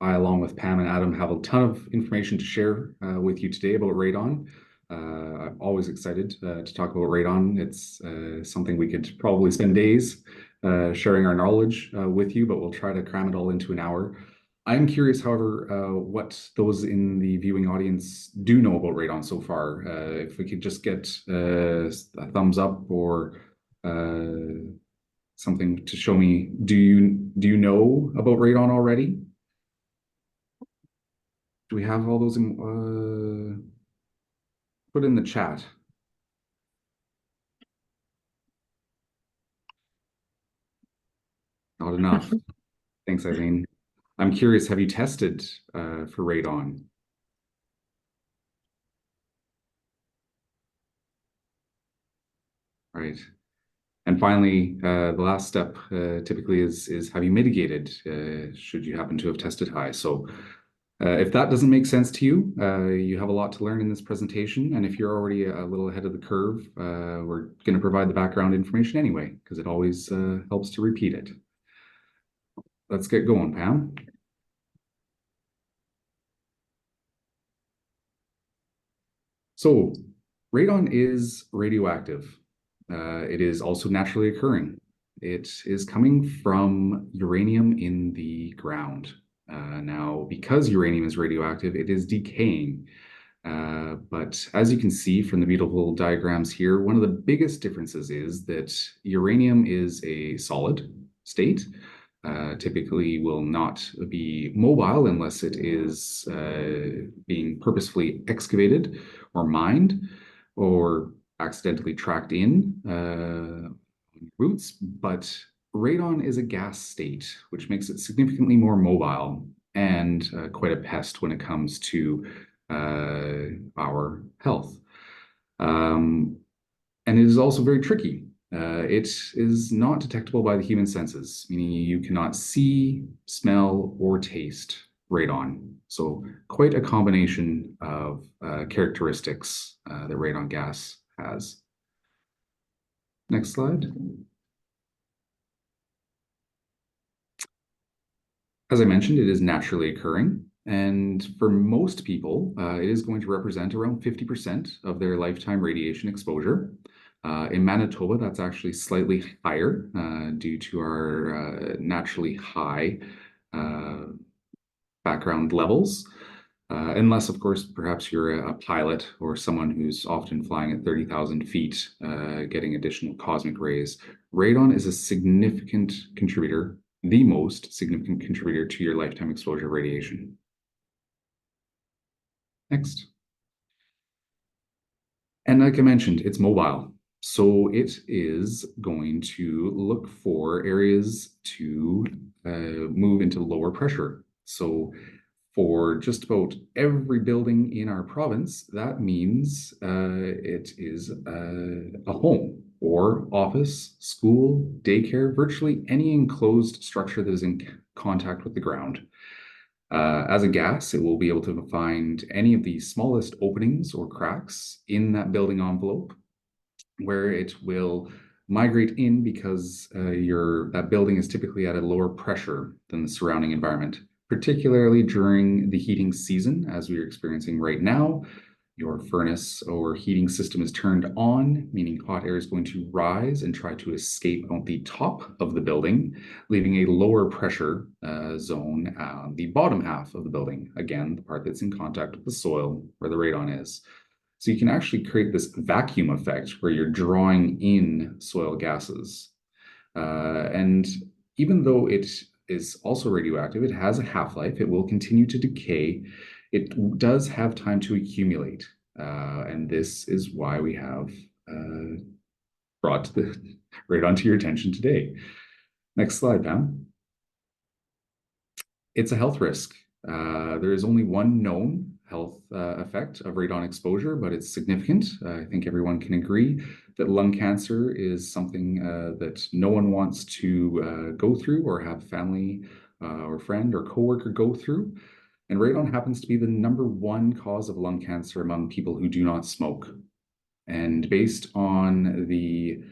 I, along with Pam and Adam, have a ton of information to share with you today about radon. I'm always excited to talk about radon. It's something we could probably spend days sharing our knowledge with you, but we'll try to cram it all into an hour. I'm curious, however, what those in the viewing audience do know about radon so far. If we could just get a thumbs up or something to show me. Do you know about radon already? Do we have all those in, put in the chat? Not enough. Thanks, Eileen. I'm curious, have you tested for radon? Right. And finally, the last step typically is have you mitigated should you happen to have tested high? So if that doesn't make sense to you, you have a lot to learn in this presentation. And if you're already a little ahead of the curve, we're going to provide the background information anyway, because it always helps to repeat it. Let's get going, Pam. So radon is radioactive. It is also naturally occurring. It is coming from uranium in the ground. Now, because uranium is radioactive, it is decaying. But as you can see from the beautiful diagrams here, one of the biggest differences is that uranium is a solid state, typically will not be mobile unless it is being purposefully excavated or mined or accidentally tracked in roots. But radon is a gas state, which makes it significantly more mobile and quite a pest when it comes to our health. And it is also very tricky. It is not detectable by the human senses, meaning you cannot see, smell, or taste radon. So quite a combination of characteristics that radon gas has. Next slide. As I mentioned, it is naturally occurring. And for most people, it is going to represent around 50% of their lifetime radiation exposure. In Manitoba, that's actually slightly higher due to our naturally high background levels. Unless, of course, perhaps you're a pilot or someone who's often flying at 30,000 feet, getting additional cosmic rays. Radon is a significant contributor, the most significant contributor to your lifetime exposure radiation. Next. And like I mentioned, it's mobile. So it is going to look for areas to move into lower pressure. So for just about every building in our province, that means it is a home or office, school, daycare, virtually any enclosed structure that is in contact with the ground. As a gas, it will be able to find any of the smallest openings or cracks in that building envelope, where it will migrate in because that building is typically at a lower pressure than the surrounding environment, particularly during the heating season, as we are experiencing right now. Your furnace or heating system is turned on, meaning hot air is going to rise and try to escape out the top of the building, leaving a lower pressure zone on the bottom half of the building. Again, the part that's in contact with the soil where the radon is. So you can actually create this vacuum effect where you're drawing in soil gases. And even though it is also radioactive, it has a half-life, it will continue to decay. It does have time to accumulate. And this is why we have brought the radon to your attention today. Next slide, Pam. It's a health risk. There is only one known health effect of radon exposure, but it's significant. I think everyone can agree that lung cancer is something that no one wants to go through or have family or friend or coworker go through. And radon happens to be the #1 cause of lung cancer among people who do not smoke. And based on the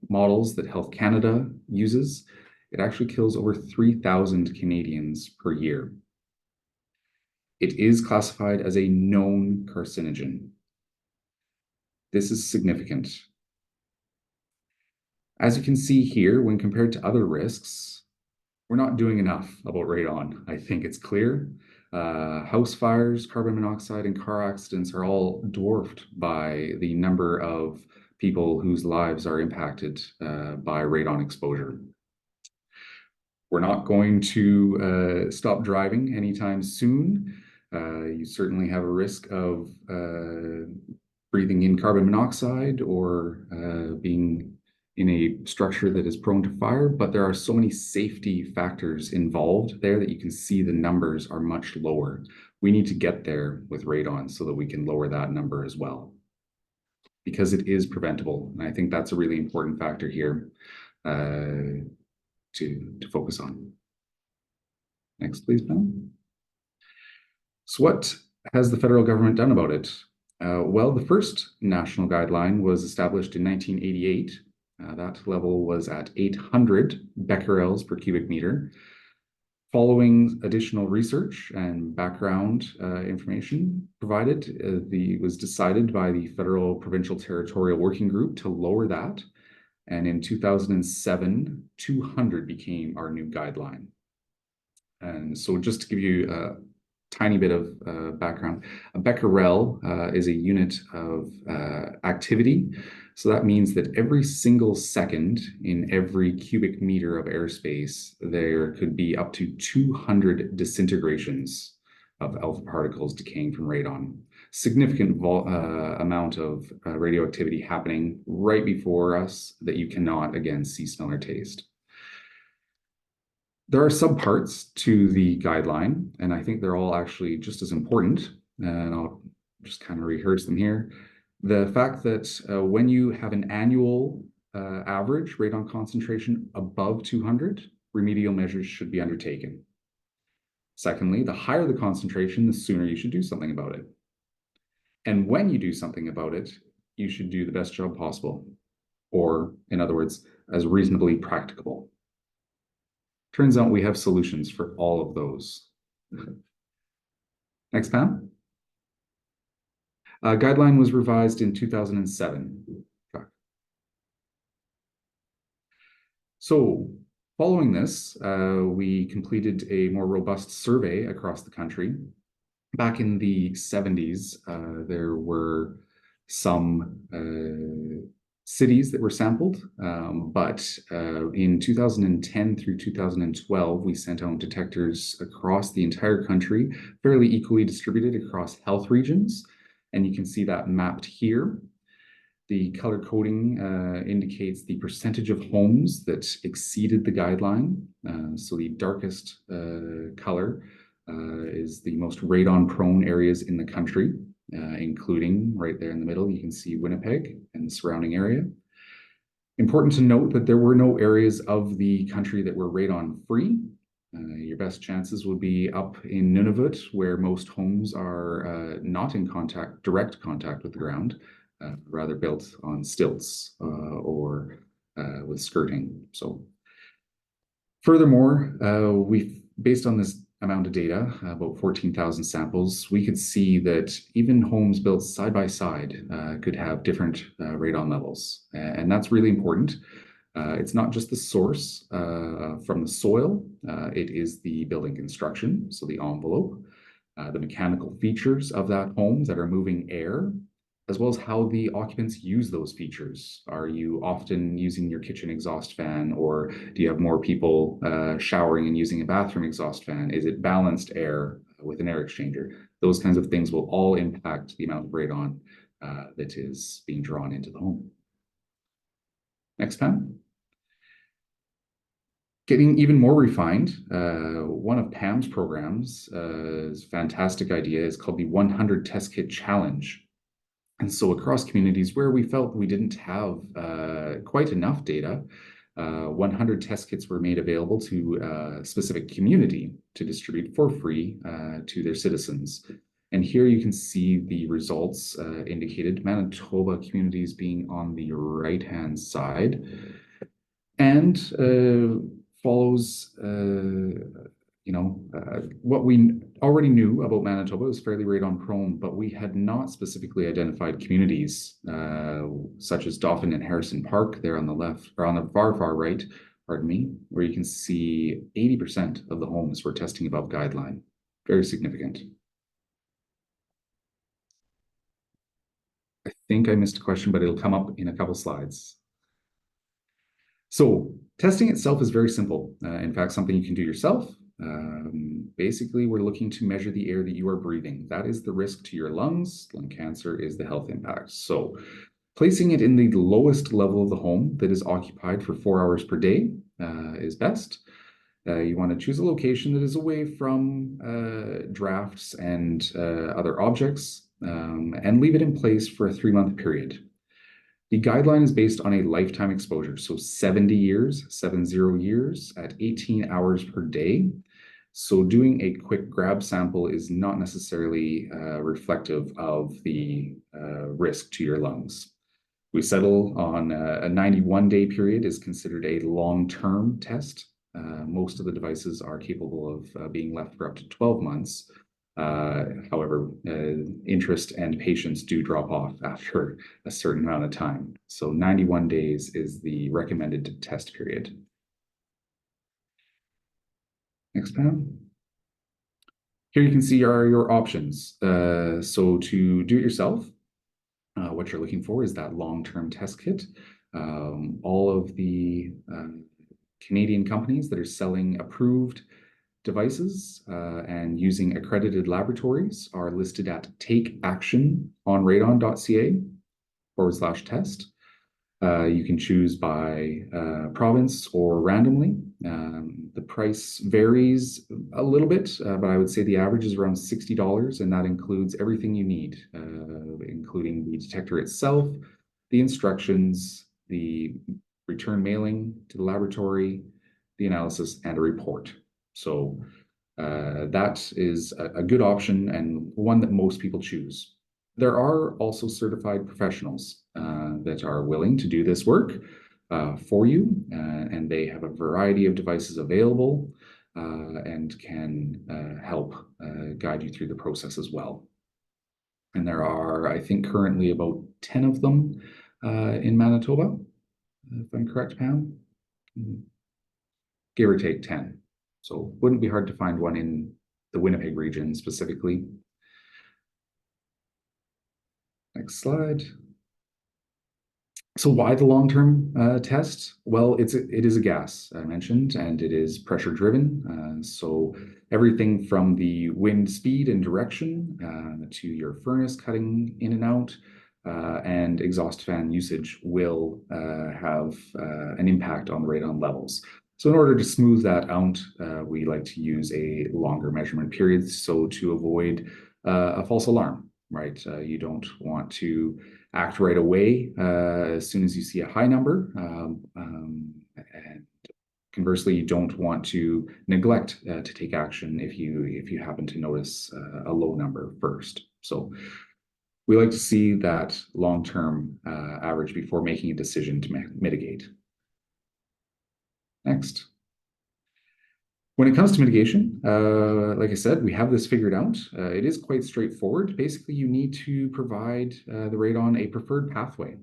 models that Health Canada uses, it actually kills over 3,000 Canadians per year. It is classified as a known carcinogen. This is significant. As you can see here, when compared to other risks, we're not doing enough about radon. I think it's clear. House fires, carbon monoxide, and car accidents are all dwarfed by the number of people whose lives are impacted by radon exposure. We're not going to stop driving anytime soon. You certainly have a risk of breathing in carbon monoxide or being in a structure that is prone to fire, but there are so many safety factors involved there that you can see the numbers are much lower. We need to get there with radon so that we can lower that number as well, because it is preventable. And I think that's a really important factor here to focus on. Next, please, Ben. So what has the federal government done about it? Well, the first national guideline was established in 1988. That level was at 800 becquerels per cubic meter. Following additional research and background information provided, it was decided by the Federal Provincial Territorial Working Group to lower that. And in 2007, 200 became our new guideline. And so just to give you a tiny bit of background, a becquerel is a unit of activity. So that means that every single second in every cubic meter of airspace, there could be up to 200 disintegrations of alpha particles decaying from radon. Significant amount of radioactivity happening right before us that you cannot, again, see, smell, or taste. There are subparts to the guideline, and I think they're all actually just as important, and I'll just kind of rehearse them here. The fact that when you have an annual average radon concentration above 200, remedial measures should be undertaken. Secondly, the higher the concentration, the sooner you should do something about it. And when you do something about it, you should do the best job possible, or in other words, as reasonably practicable. Turns out we have solutions for all of those. Next, Pam. Guideline was revised in 2007. So following this, we completed a more robust survey across the country. Back in the 70s, there were some cities that were sampled, but in 2010 through 2012, we sent out detectors across the entire country, fairly equally distributed across health regions. And you can see that mapped here. The color coding indicates the percentage of homes that exceeded the guideline. So the darkest color is the most radon-prone areas in the country, including right there in the middle, you can see Winnipeg and the surrounding area. Important to note that there were no areas of the country that were radon-free. Your best chances would be up in Nunavut, where most homes are not in direct contact with the ground, rather built on stilts or with skirting. So, furthermore, based on this amount of data, about 14,000 samples, we could see that even homes built side by side could have different radon levels, and that's really important. It's not just the source from the soil, it is the building construction, so the envelope, the mechanical features of that home that are moving air, as well as how the occupants use those features. Are you often using your kitchen exhaust fan, or do you have more people showering and using a bathroom exhaust fan? Is it balanced air with an air exchanger? Those kinds of things will all impact the amount of radon that is being drawn into the home. Next, Pam. Getting even more refined, one of Pam's programs, is a fantastic idea, is called the 100 Test Kit Challenge. And so across communities where we felt we didn't have quite enough data, 100 test kits were made available to a specific community to distribute for free to their citizens. And here you can see the results indicated, Manitoba communities being on the right-hand side. And follows, what we already knew about Manitoba was fairly radon prone, but we had not specifically identified communities such as Dauphin and Harrison Park there on the left, or on the far right, pardon me, where you can see 80% of the homes were testing above guideline. Very significant. I think I missed a question, but it'll come up in a couple slides. So testing itself is very simple. In fact, something you can do yourself. Basically, we're looking to measure the air that you are breathing. That is the risk to your lungs. Lung cancer is the health impact. So placing it in the lowest level of the home that is occupied for 4 hours per day is best. You want to choose a location that is away from drafts and other objects, and leave it in place for a 3-month period. The guideline is based on a lifetime exposure, so 70 years at 18 hours per day. So doing a quick grab sample is not necessarily reflective of the risk to your lungs. We settle on a 91-day period is considered a long-term test. Most of the devices are capable of being left for up to 12 months. However, interest and patience do drop off after a certain amount of time. So 91 days is the recommended test period. Next, Pam. Here you can see your options. So to do it yourself, what you're looking for is that long-term test kit. All of the Canadian companies that are selling approved devices and using accredited laboratories are listed at takeactiononradon.ca/test. You can choose by province or randomly. The price varies a little bit, but I would say the average is around $60, and that includes everything you need, including the detector itself, the instructions, the return mailing to the laboratory, the analysis, and a report. So that is a good option and one that most people choose. There are also certified professionals that are willing to do this work for you, and they have a variety of devices available and can help guide you through the process as well. And there are, I think, currently about 10 of them in Manitoba, if I'm correct, Pam? Give or take 10. So wouldn't be hard to find one in the Winnipeg region specifically. Next slide. So why the long-term test? Well, it is a gas, I mentioned, and it is pressure driven. So everything from the wind speed and direction to your furnace cutting in and out and exhaust fan usage will have an impact on the radon levels. So in order to smooth that out, we like to use a longer measurement period, so to avoid a false alarm, right? You don't want to act right away as soon as you see a high number. And conversely, you don't want to neglect to take action if you happen to notice a low number first. So we like to see that long-term average before making a decision to mitigate. Next. When it comes to mitigation, like I said, we have this figured out. It is quite straightforward. Basically, you need to provide the radon a preferred pathway.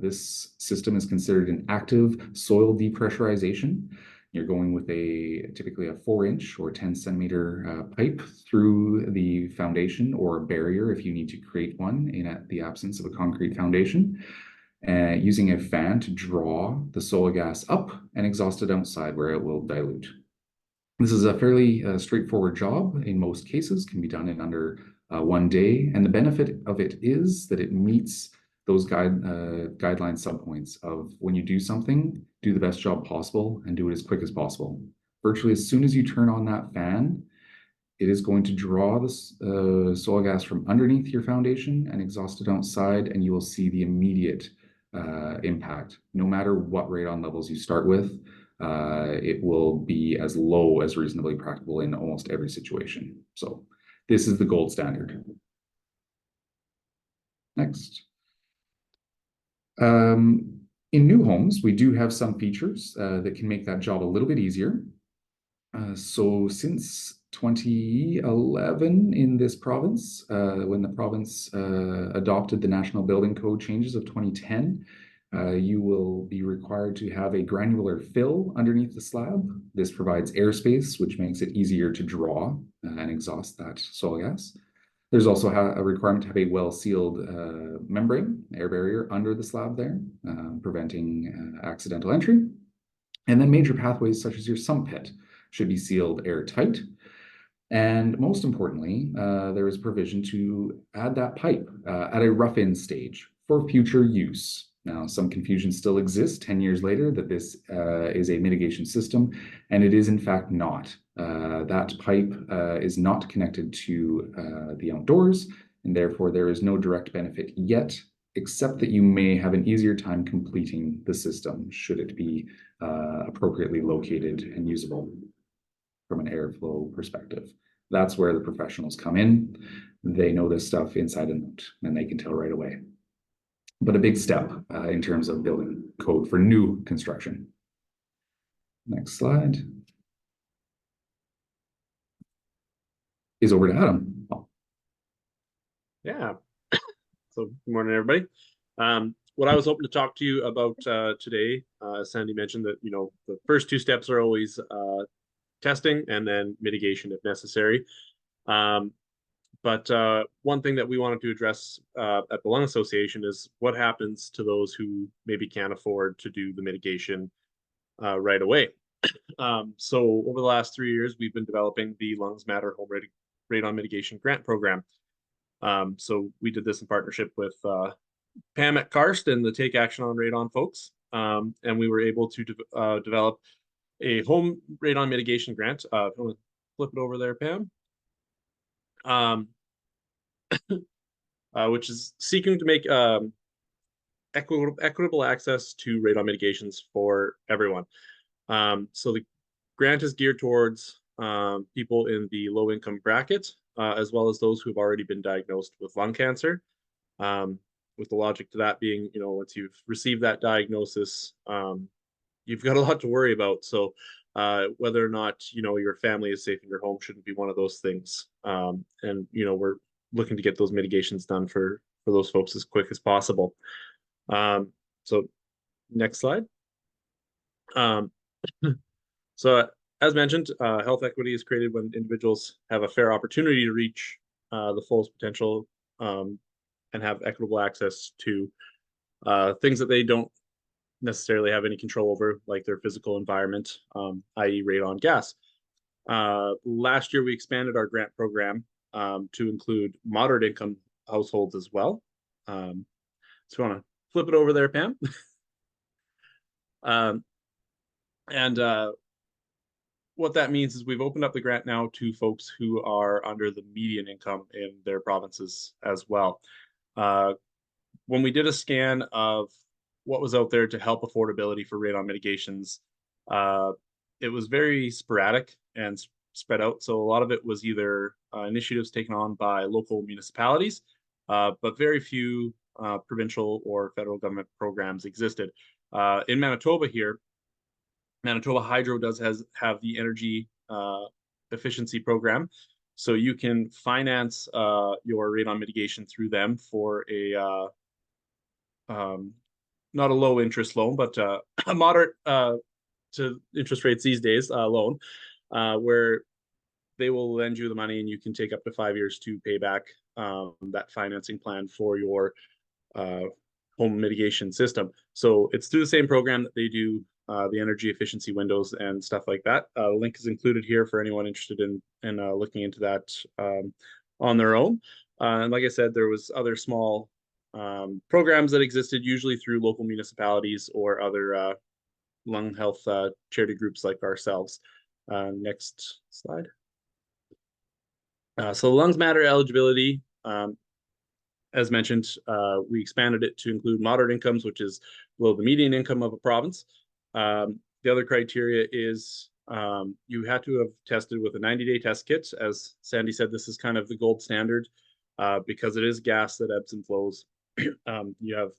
This system is considered an active soil depressurization. You're going with typically a 4-inch or 10-centimeter pipe through the foundation or a barrier if you need to create one in the absence of a concrete foundation. Using a fan to draw the soil gas up and exhaust it outside where it will dilute. This is a fairly straightforward job. In most cases, can be done in under 1 day. And the benefit of it is that it meets those guideline subpoints of when you do something, do the best job possible and do it as quick as possible. Virtually as soon as you turn on that fan, it is going to draw the soil gas from underneath your foundation and exhaust it outside, and you will see the immediate impact. No matter what radon levels you start with, it will be as low as reasonably practicable in almost every situation. So this is the gold standard. Next. In new homes, we do have some features that can make that job a little bit easier. So since 2011 in this province, when the province adopted the National Building Code changes of 2010, you will be required to have a granular fill underneath the slab. This provides airspace, which makes it easier to draw and exhaust that soil gas. There's also a requirement to have a well-sealed membrane, air barrier under the slab there, preventing accidental entry. And then major pathways such as your sump pit should be sealed airtight. And most importantly, there is provision to add that pipe at a rough-in stage for future use. Now, some confusion still exists 10 years later that this is a mitigation system, and it is in fact not. That pipe is not connected to the outdoors, and therefore there is no direct benefit yet, except that you may have an easier time completing the system should it be appropriately located and usable from an airflow perspective. That's where the professionals come in. They know this stuff inside and out, and they can tell right away. But a big step in terms of building code for new construction. Next slide is over to Adam. Yeah. So good morning, everybody. What I was hoping to talk to you about today, as Sandy mentioned, that the first two steps are always testing and then mitigation if necessary. But one thing that we wanted to address at the Lung Association is what happens to those who maybe can't afford to do the mitigation right away. So over the last 3 years, we've been developing the Lungs Matter Home Radon Mitigation Grant Program. So we did this in partnership with Pam at CARST and the Take Action on Radon folks. And we were able to develop a home radon mitigation grant. Flip it over there, Pam. Which is seeking to make equitable access to radon mitigations for everyone. So the grant is geared towards people in the low-income bracket, as well as those who have already been diagnosed with lung cancer. With the logic to that being, once you've received that diagnosis, you've got a lot to worry about. So whether or not, your family is safe in your home shouldn't be one of those things. And, we're looking to get those mitigations done for those folks as quick as possible. So next slide. So as mentioned, health equity is created when individuals have a fair opportunity to reach the fullest potential and have equitable access to things that they don't necessarily have any control over, like their physical environment, i.e. radon gas. Last year, we expanded our grant program to include moderate income households as well. So you want to flip it over there, Pam. What that means is we've opened up the grant now to folks who are under the median income in their provinces as well. When we did a scan of what was out there to help affordability for radon mitigations, it was very sporadic and spread out. So a lot of it was either initiatives taken on by local municipalities, but very few provincial or federal government programs existed. In Manitoba here, Manitoba Hydro does have the energy efficiency program. So you can finance your radon mitigation through them for a not a low interest loan, but a moderate to interest rates these days loan, where they will lend you the money and you can take up to 5 years to pay back that financing plan for your home mitigation system. So it's through the same program that they do the energy efficiency windows and stuff like that. The link is included here for anyone interested in looking into that on their own. And like I said, there was other small programs that existed usually through local municipalities or other lung health charity groups like ourselves. Next slide. So Lungs Matter eligibility, as mentioned, we expanded it to include moderate incomes, which is below the median income of a province. The other criteria is you had to have tested with a 90-day test kit. As Sandy said, this is kind of the gold standard because it is gas that ebbs and flows. You have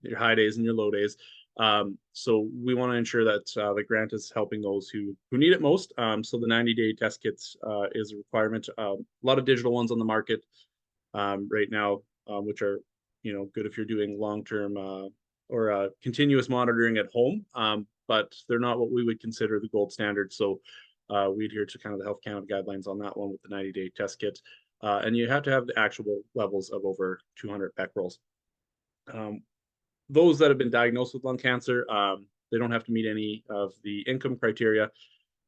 your high days and your low days. So we want to ensure that the grant is helping those who need it most. So the 90-day test kits is a requirement. A lot of digital ones on the market right now, which are good if you're doing long-term or continuous monitoring at home, but they're not what we would consider the gold standard. So we adhere to kind of the Health Canada guidelines on that one with the 90-day test kit. And you have to have the actual levels of over 200 becquerels. Those that have been diagnosed with lung cancer, they don't have to meet any of the income criteria.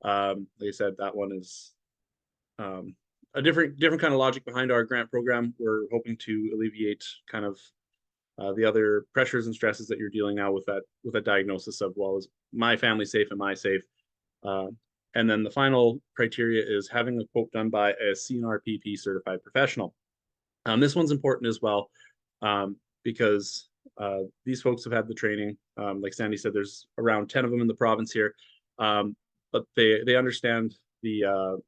Like I said, that one is a different kind of logic behind our grant program. We're hoping to alleviate kind of the other pressures and stresses that you're dealing now with that diagnosis of, well, is my family safe? Am I safe? And then the final criteria is having a quote done by a C-NRPP certified professional. This one's important as well because these folks have had the training. Like Sandy said, there's around 10 of them in the province here, but they understand the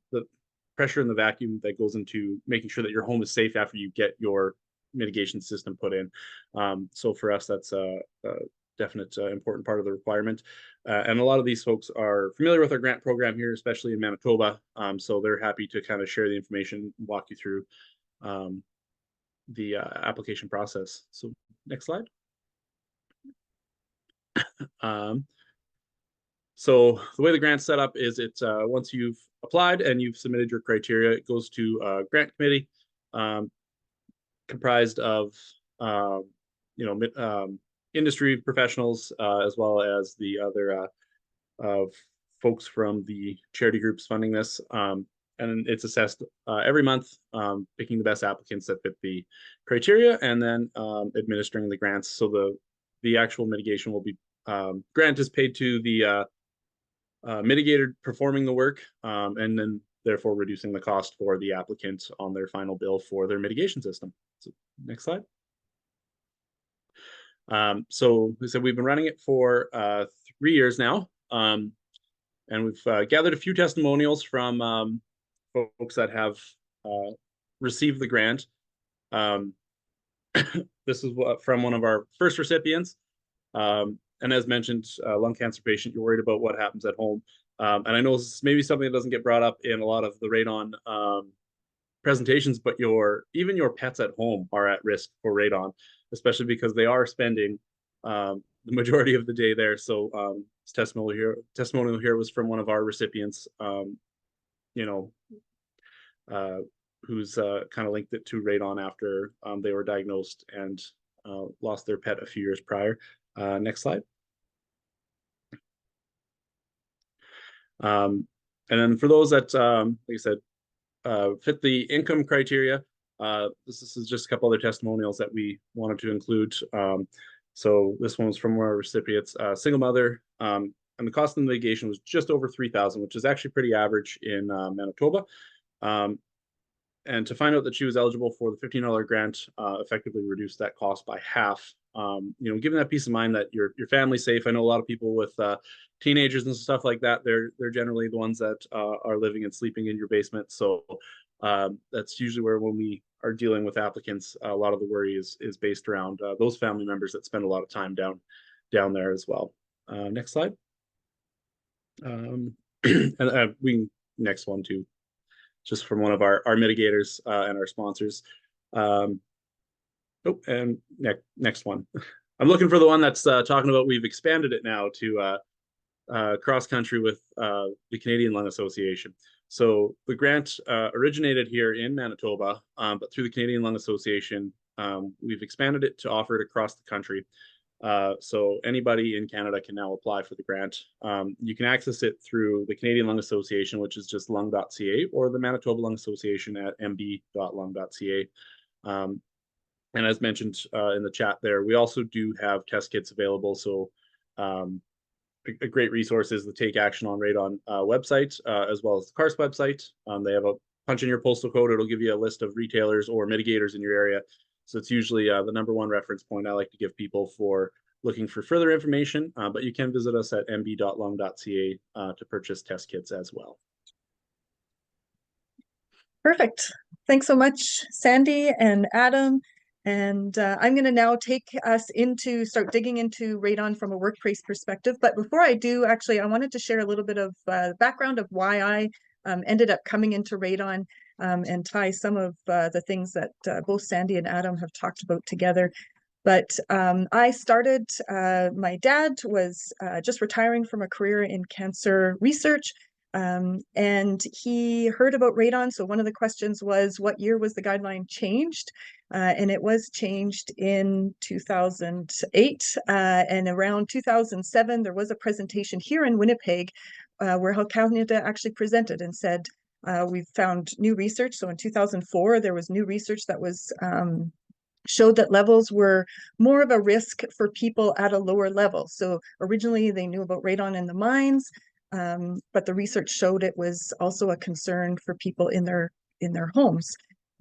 pressure and the vacuum that goes into making sure that your home is safe after you get your mitigation system put in. So for us, that's a definite important part of the requirement. And a lot of these folks are familiar with our grant program here, especially in Manitoba. So they're happy to kind of share the information, walk you through the application process. So next slide. So the way the grant's set up is it's once you've applied and you've submitted your criteria, it goes to a grant committee comprised of industry professionals as well as the other folks from the charity groups funding this. And it's assessed every month, picking the best applicants that fit the criteria, and then administering the grants. So the actual mitigation will be grant is paid to the mitigator performing the work, and then therefore reducing the cost for the applicant on their final bill for their mitigation system. So next slide. So we said we've been running it for 3 years now, and we've gathered a few testimonials from folks that have received the grant. This is from one of our first recipients. And as mentioned, lung cancer patient, you're worried about what happens at home. And I know this is maybe something that doesn't get brought up in a lot of the radon presentations, but even your pets at home are at risk for radon, especially because they are spending the majority of the day there. So this testimonial here was from one of our recipients, who's kind of linked it to radon after they were diagnosed and lost their pet a few years prior. Next slide. And then for those that, like I said, fit the income criteria, this is just a couple other testimonials that we wanted to include. So this one was from one of our recipients, single mother, and the cost of the mitigation was just over $3,000, which is actually pretty average in Manitoba. And to find out that she was eligible for the $15 grant, effectively reduced that cost by half. Given that peace of mind that your family's safe. I know a lot of people with teenagers and stuff like that. They're generally the ones that are living and sleeping in your basement. So that's usually where, when we are dealing with applicants, a lot of the worry is based around those family members that spend a lot of time down there as well. Next slide. And next one too, just from one of our mitigators and our sponsors. And next one. I'm looking for the one that's talking about we've expanded it now to cross country with the Canadian Lung Association. So the grant originated here in Manitoba, but through the Canadian Lung Association, we've expanded it to offer it across the country. So anybody in Canada can now apply for the grant. You can access it through the Canadian Lung Association, which is just lung.ca, or the Manitoba Lung Association at mb.lung.ca. And as mentioned in the chat there, we also do have test kits available. So a great resource is the Take Action on Radon website, as well as the CARST website. They have a punch in your postal code. It'll give you a list of retailers or mitigators in your area. So it's usually the #1 reference point I like to give people for looking for further information. But you can visit us at mb.lung.ca to purchase test kits as well. Perfect. Thanks so much, Sandy and Adam. And I'm going to now take us start digging into radon from a workplace perspective. But before I do, actually, I wanted to share a little bit of the background of why I ended up coming into radon, and tie some of the things that both Sandy and Adam have talked about together. But I started, my dad was just retiring from a career in cancer research. And he heard about radon. So one of the questions was, what year was the guideline changed? And it was changed in 2008. And around 2007, there was a presentation here in Winnipeg where Health Canada actually presented and said, we've found new research. So in 2004, there was new research that was showed that levels were more of a risk for people at a lower level. So originally they knew about radon in the mines, but the research showed it was also a concern for people in their homes.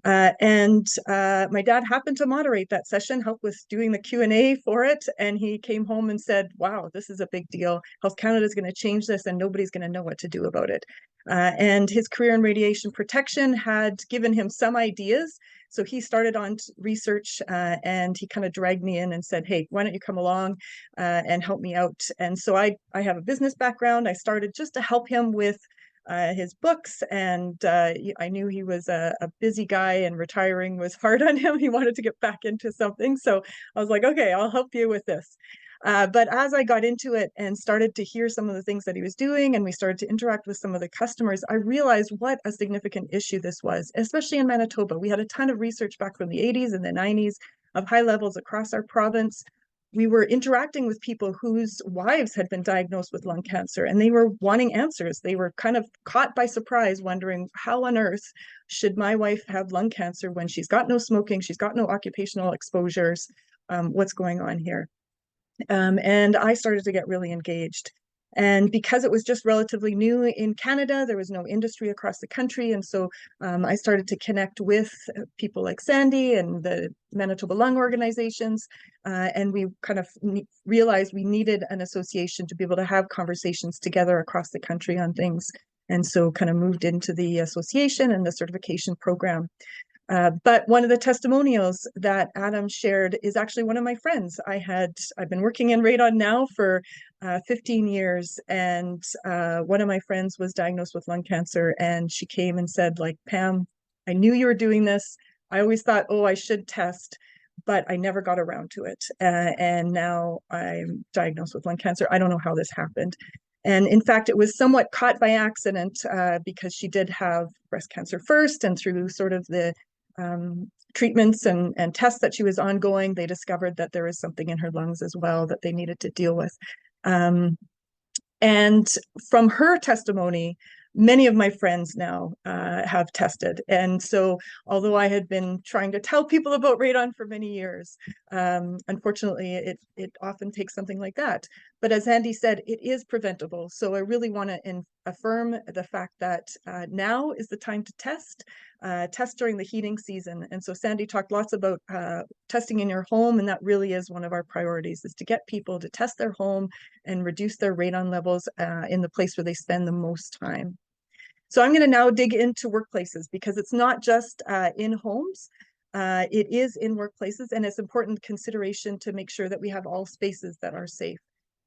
And my dad happened to moderate that session, help with doing the Q&A for it. And he came home and said, wow, this is a big deal. Health Canada is going to change this and nobody's going to know what to do about it. And his career in radiation protection had given him some ideas. So he started on research and he kind of dragged me in and said, hey, why don't you come along and help me out? And so I have a business background. I started just to help him with his books, and I knew he was a busy guy and retiring was hard on him. He wanted to get back into something. So I was like, okay, I'll help you with this. But as I got into it and started to hear some of the things that he was doing, and we started to interact with some of the customers, I realized what a significant issue this was, especially in Manitoba. We had a ton of research back from the 80s and the 90s of high levels across our province. We were interacting with people whose wives had been diagnosed with lung cancer, and they were wanting answers. They were kind of caught by surprise, wondering, how on earth should my wife have lung cancer when she's got no smoking, she's got no occupational exposures? What's going on here? And I started to get really engaged. And because it was just relatively new in Canada, there was no industry across the country. And so I started to connect with people like Sandy and the Manitoba lung organizations. And we kind of realized we needed an association to be able to have conversations together across the country on things. And so kind of moved into the association and the certification program. But one of the testimonials that Adam shared is actually one of my friends. I've been working in radon now for 15 years, and one of my friends was diagnosed with lung cancer, and she came and said, like, Pam, I knew you were doing this. I always thought, oh, I should test, but I never got around to it. And now I'm diagnosed with lung cancer. I don't know how this happened. And in fact, it was somewhat caught by accident because she did have breast cancer first, and through sort of the treatments and tests that she was ongoing, they discovered that there was something in her lungs as well that they needed to deal with. And from her testimony, many of my friends now have tested. And so although I had been trying to tell people about radon for many years, unfortunately, it often takes something like that. But as Andy said, it is preventable. So I really want to affirm the fact that now is the time to test during the heating season. And so Sandy talked lots about testing in your home, and that really is one of our priorities, is to get people to test their home and reduce their radon levels in the place where they spend the most time. So I'm going to now dig into workplaces, because it's not just in homes. It is in workplaces, and it's important consideration to make sure that we have all spaces that are safe.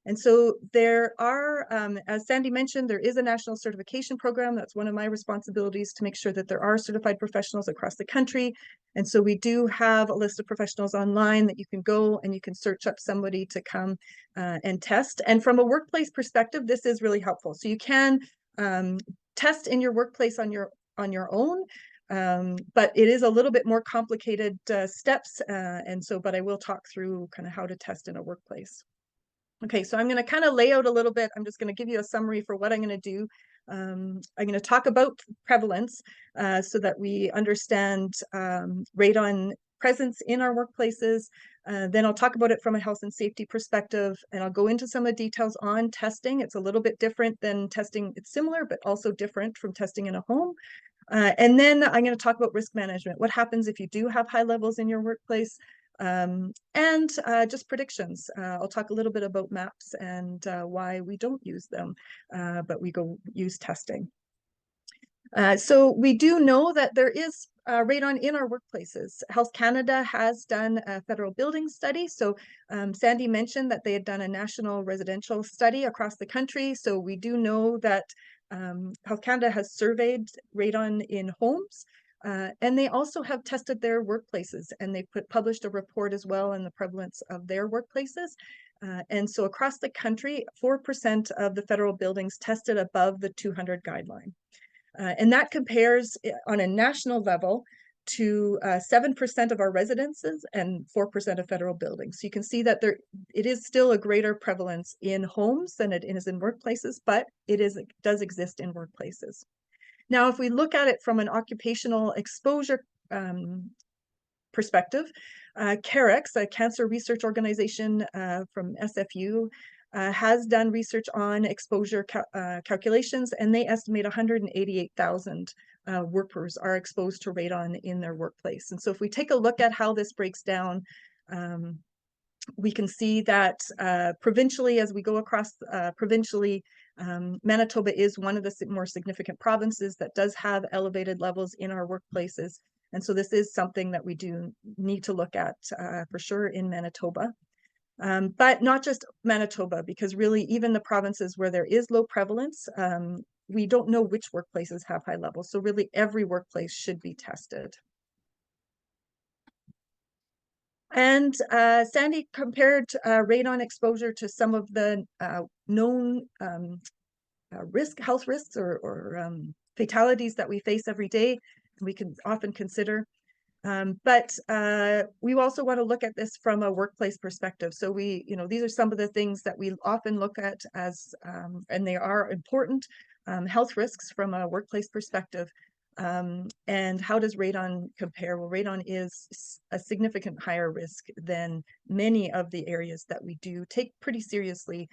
And so there are, as Sandy mentioned, there is a national certification program. That's one of my responsibilities, to make sure that there are certified professionals across the country. And so we do have a list of professionals online that you can go and you can search up somebody to come and test. And from a workplace perspective, this is really helpful. So you can test in your workplace on your own. But it is a little bit more complicated steps. But I will talk through kind of how to test in a workplace. Okay, so I'm going to kind of lay out a little bit. I'm just going to give you a summary for what I'm going to do. I'm going to talk about prevalence so that we understand radon presence in our workplaces. Then I'll talk about it from a health and safety perspective, and I'll go into some of the details on testing. It's a little bit different than testing. It's similar, but also different from testing in a home. And then I'm going to talk about risk management. What happens if you do have high levels in your workplace? And just predictions. I'll talk a little bit about maps and why we don't use them, but we go use testing. So we do know that there is radon in our workplaces. Health Canada has done a federal building study. So Sandy mentioned that they had done a national residential study across the country. So we do know that Health Canada has surveyed radon in homes. And they also have tested their workplaces, and they published a report as well on the prevalence of their workplaces. And so across the country, 4% of the federal buildings tested above the 200 guideline. And that compares on a national level to 7% of our residences and 4% of federal buildings. So you can see that it is still a greater prevalence in homes than it is in workplaces, but it does exist in workplaces. Now, if we look at it from an occupational exposure perspective, CARST, a cancer research organization from SFU, has done research on exposure calculations, and they estimate 188,000 workers are exposed to radon in their workplace. And so if we take a look at how this breaks down, we can see that provincially, as we go across provincially, Manitoba is one of the more significant provinces that does have elevated levels in our workplaces. And so this is something that we do need to look at for sure in Manitoba. But not just Manitoba, because really even the provinces where there is low prevalence, we don't know which workplaces have high levels. So really every workplace should be tested. And Sandy compared radon exposure to some of the known health risks or fatalities that we face every day, we can often consider. But we also want to look at this from a workplace perspective. So these are some of the things that we often look at as, and they are important, health risks from a workplace perspective. And how does radon compare? Well, radon is a significant higher risk than many of the areas that we do take pretty seriously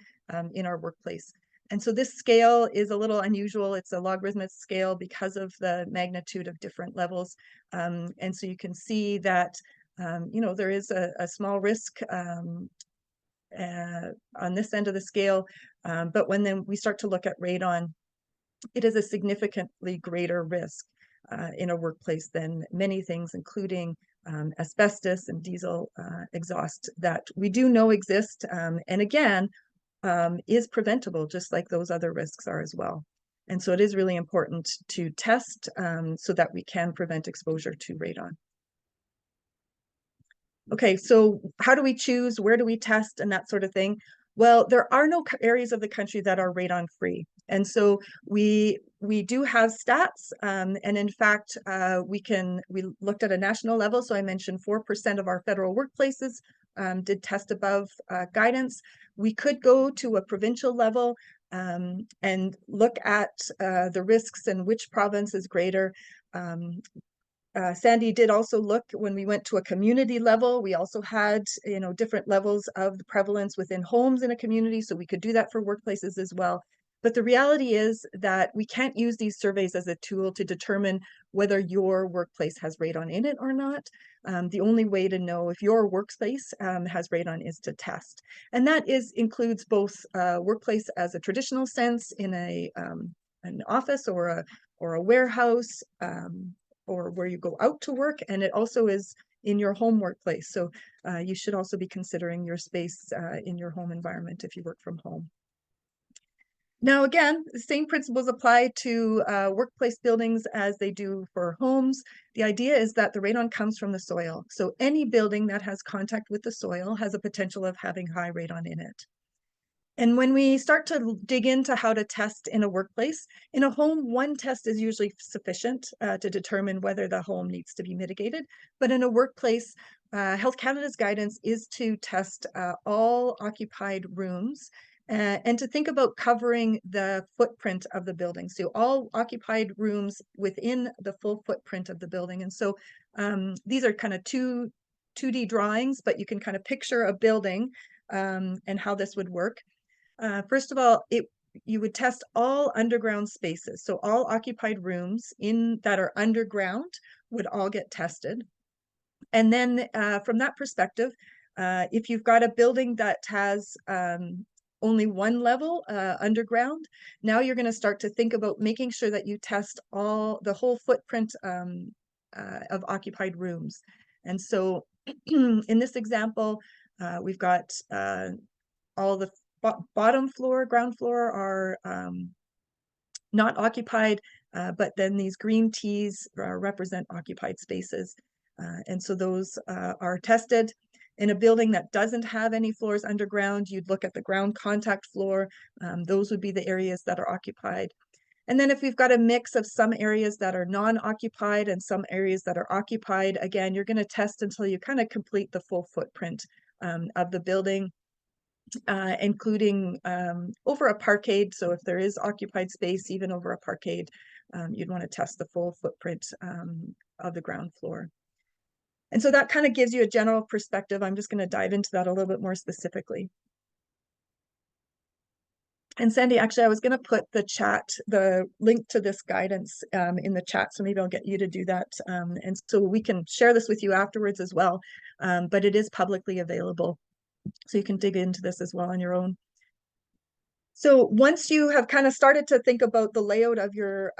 in our workplace. And so this scale is a little unusual. It's a logarithmic scale because of the magnitude of different levels. And so you can see that, there is a small risk on this end of the scale. But when then we start to look at radon, it is a significantly greater risk in a workplace than many things, including asbestos and diesel exhaust that we do know exist. And again, is preventable, just like those other risks are as well. And so it is really important to test so that we can prevent exposure to radon. Okay, so how do we choose? Where do we test and that sort of thing? Well, there are no areas of the country that are radon free. And so we do have stats. And in fact, we looked at a national level. So I mentioned 4% of our federal workplaces did test above guidance. We could go to a provincial level and look at the risks and which province is greater. Sandy did also look when we went to a community level. We also had, different levels of the prevalence within homes in a community, so we could do that for workplaces as well. But the reality is that we can't use these surveys as a tool to determine whether your workplace has radon in it or not. The only way to know if your workplace has radon is to test. And that includes both workplace as a traditional sense in an office or a warehouse, or where you go out to work, and it also is in your home workplace. So you should also be considering your space in your home environment if you work from home. Now, again, the same principles apply to workplace buildings as they do for homes. The idea is that the radon comes from the soil. So any building that has contact with the soil has a potential of having high radon in it. And when we start to dig into how to test in a workplace, in a home, one test is usually sufficient to determine whether the home needs to be mitigated. But in a workplace, Health Canada's guidance is to test all occupied rooms and to think about covering the footprint of the building. So all occupied rooms within the full footprint of the building. And so these are kind of 2D drawings, but you can kind of picture a building and how this would work. First of all, you would test all underground spaces. So all occupied rooms that are underground would all get tested. And then from that perspective, if you've got a building that has only one level underground. Now you're going to start to think about making sure that you test the whole footprint of occupied rooms. And so in this example, we've got all the bottom floor, ground floor are not occupied, but then these green T's represent occupied spaces. And so those are tested. In a building that doesn't have any floors underground, you'd look at the ground contact floor. Those would be the areas that are occupied. And then if we've got a mix of some areas that are non-occupied and some areas that are occupied, again, you're going to test until you kind of complete the full footprint of the building, including over a parkade. So if there is occupied space, even over a parkade, you'd want to test the full footprint of the ground floor. And so that kind of gives you a general perspective. I'm just going to dive into that a little bit more specifically. And Sandy, actually, I was going to put the link to this guidance in the chat. So maybe I'll get you to do that. And so we can share this with you afterwards as well. But it is publicly available. So you can dig into this as well on your own. So once you have kind of started to think about the layout of your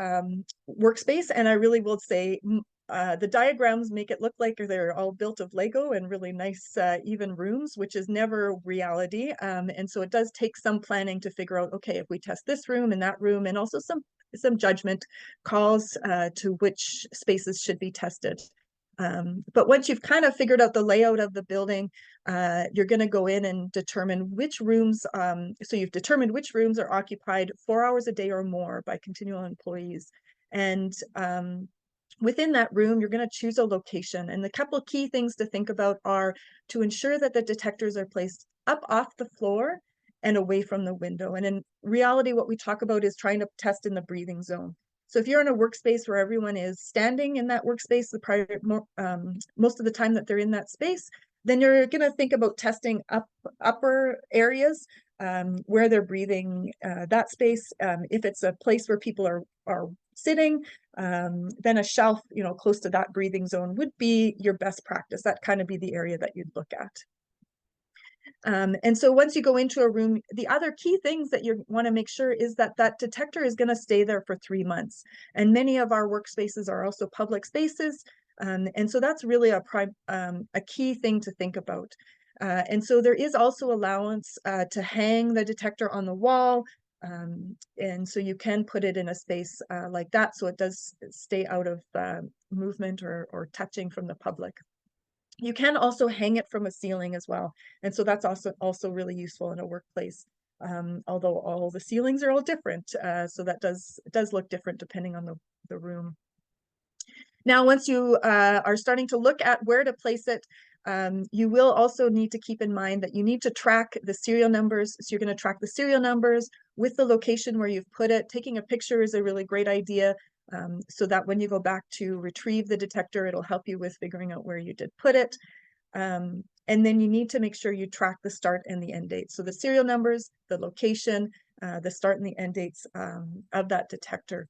workspace, and I really will say the diagrams make it look like they're all built of Lego and really nice even rooms, which is never reality. And so it does take some planning to figure out, okay, if we test this room and that room, and also some judgment calls to which spaces should be tested. But once you've kind of figured out the layout of the building, you're going to go in and determine which rooms, so you've determined which rooms are occupied 4 hours a day or more by continual employees. And within that room, you're going to choose a location. And the couple of key things to think about are to ensure that the detectors are placed up off the floor and away from the window. And in reality, what we talk about is trying to test in the breathing zone. So if you're in a workspace where everyone is standing in that workspace, most of the time that they're in that space, then you're going to think about testing upper areas where they're breathing that space. If it's a place where people are sitting, then a shelf, close to that breathing zone would be your best practice. That kind of be the area that you'd look at. And so once you go into a room, the other key things that you want to make sure is that that detector is going to stay there for 3 months. And many of our workspaces are also public spaces. And so that's really a key thing to think about. And so there is also allowance to hang the detector on the wall. And so you can put it in a space like that, so it does stay out of movement or touching from the public. You can also hang it from a ceiling as well. And so that's also really useful in a workplace, although all the ceilings are all different. So that does look different depending on the room. Now, once you are starting to look at where to place it, you will also need to keep in mind that you need to track the serial numbers. So you're going to track the serial numbers with the location where you've put it. Taking a picture is a really great idea. So that when you go back to retrieve the detector, it'll help you with figuring out where you did put it. And then you need to make sure you track the start and the end date. So the serial numbers, the location, the start and the end dates of that detector.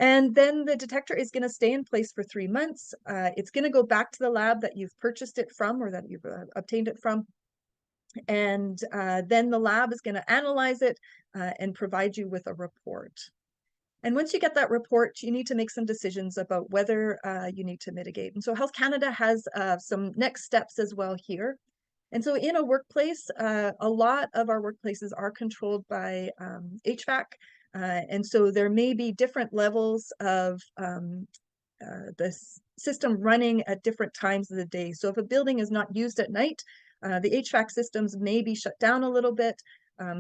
And then the detector is going to stay in place for 3 months. It's going to go back to the lab that you've purchased it from or that you've obtained it from. And then the lab is going to analyze it and provide you with a report. And once you get that report, you need to make some decisions about whether you need to mitigate. And so Health Canada has some next steps as well here. And so in a workplace, a lot of our workplaces are controlled by HVAC. And so there may be different levels of the system running at different times of the day. So if a building is not used at night, the HVAC systems may be shut down a little bit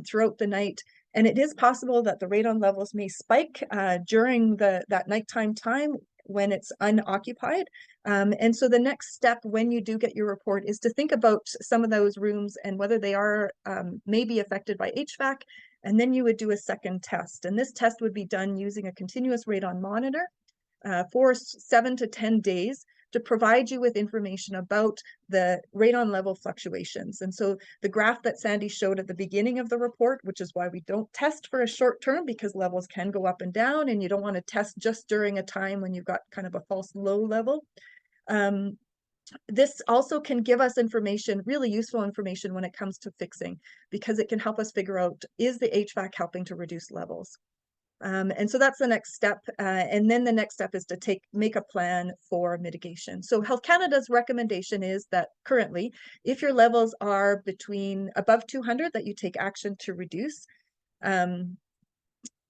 throughout the night. And it is possible that the radon levels may spike during that nighttime time when it's unoccupied. And so the next step when you do get your report is to think about some of those rooms and whether they are may be affected by HVAC. And then you would do a second test. And this test would be done using a continuous radon monitor for 7 to 10 days to provide you with information about the radon level fluctuations. And so the graph that Sandy showed at the beginning of the report, which is why we don't test for a short term, because levels can go up and down, and you don't want to test just during a time when you've got kind of a false low level. This also can give us information, really useful information when it comes to fixing, because it can help us figure out, is the HVAC helping to reduce levels? And so that's the next step. And then the next step is to make a plan for mitigation. So Health Canada's recommendation is that currently, if your levels are above 200, that you take action to reduce.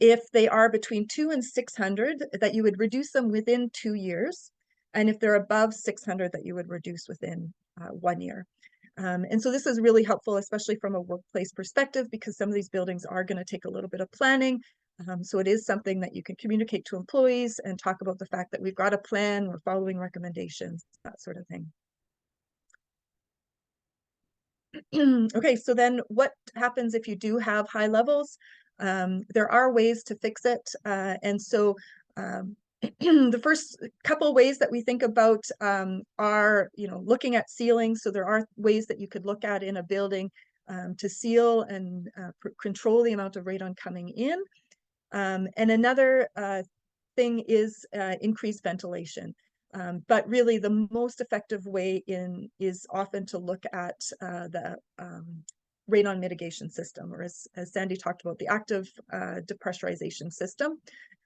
If they are between 2 and 600, that you would reduce them within 2 years. And if they're above 600, that you would reduce within 1 year. And so this is really helpful, especially from a workplace perspective, because some of these buildings are going to take a little bit of planning. So it is something that you can communicate to employees and talk about the fact that we've got a plan, we're following recommendations, that sort of thing. Okay, so then what happens if you do have high levels? There are ways to fix it. And so the first couple ways that we think about are, looking at sealing. So there are ways that you could look at in a building to seal and control the amount of radon coming in. And another thing is increased ventilation. But really the most effective way is often to look at the radon mitigation system, or as Sandy talked about, the active depressurization system.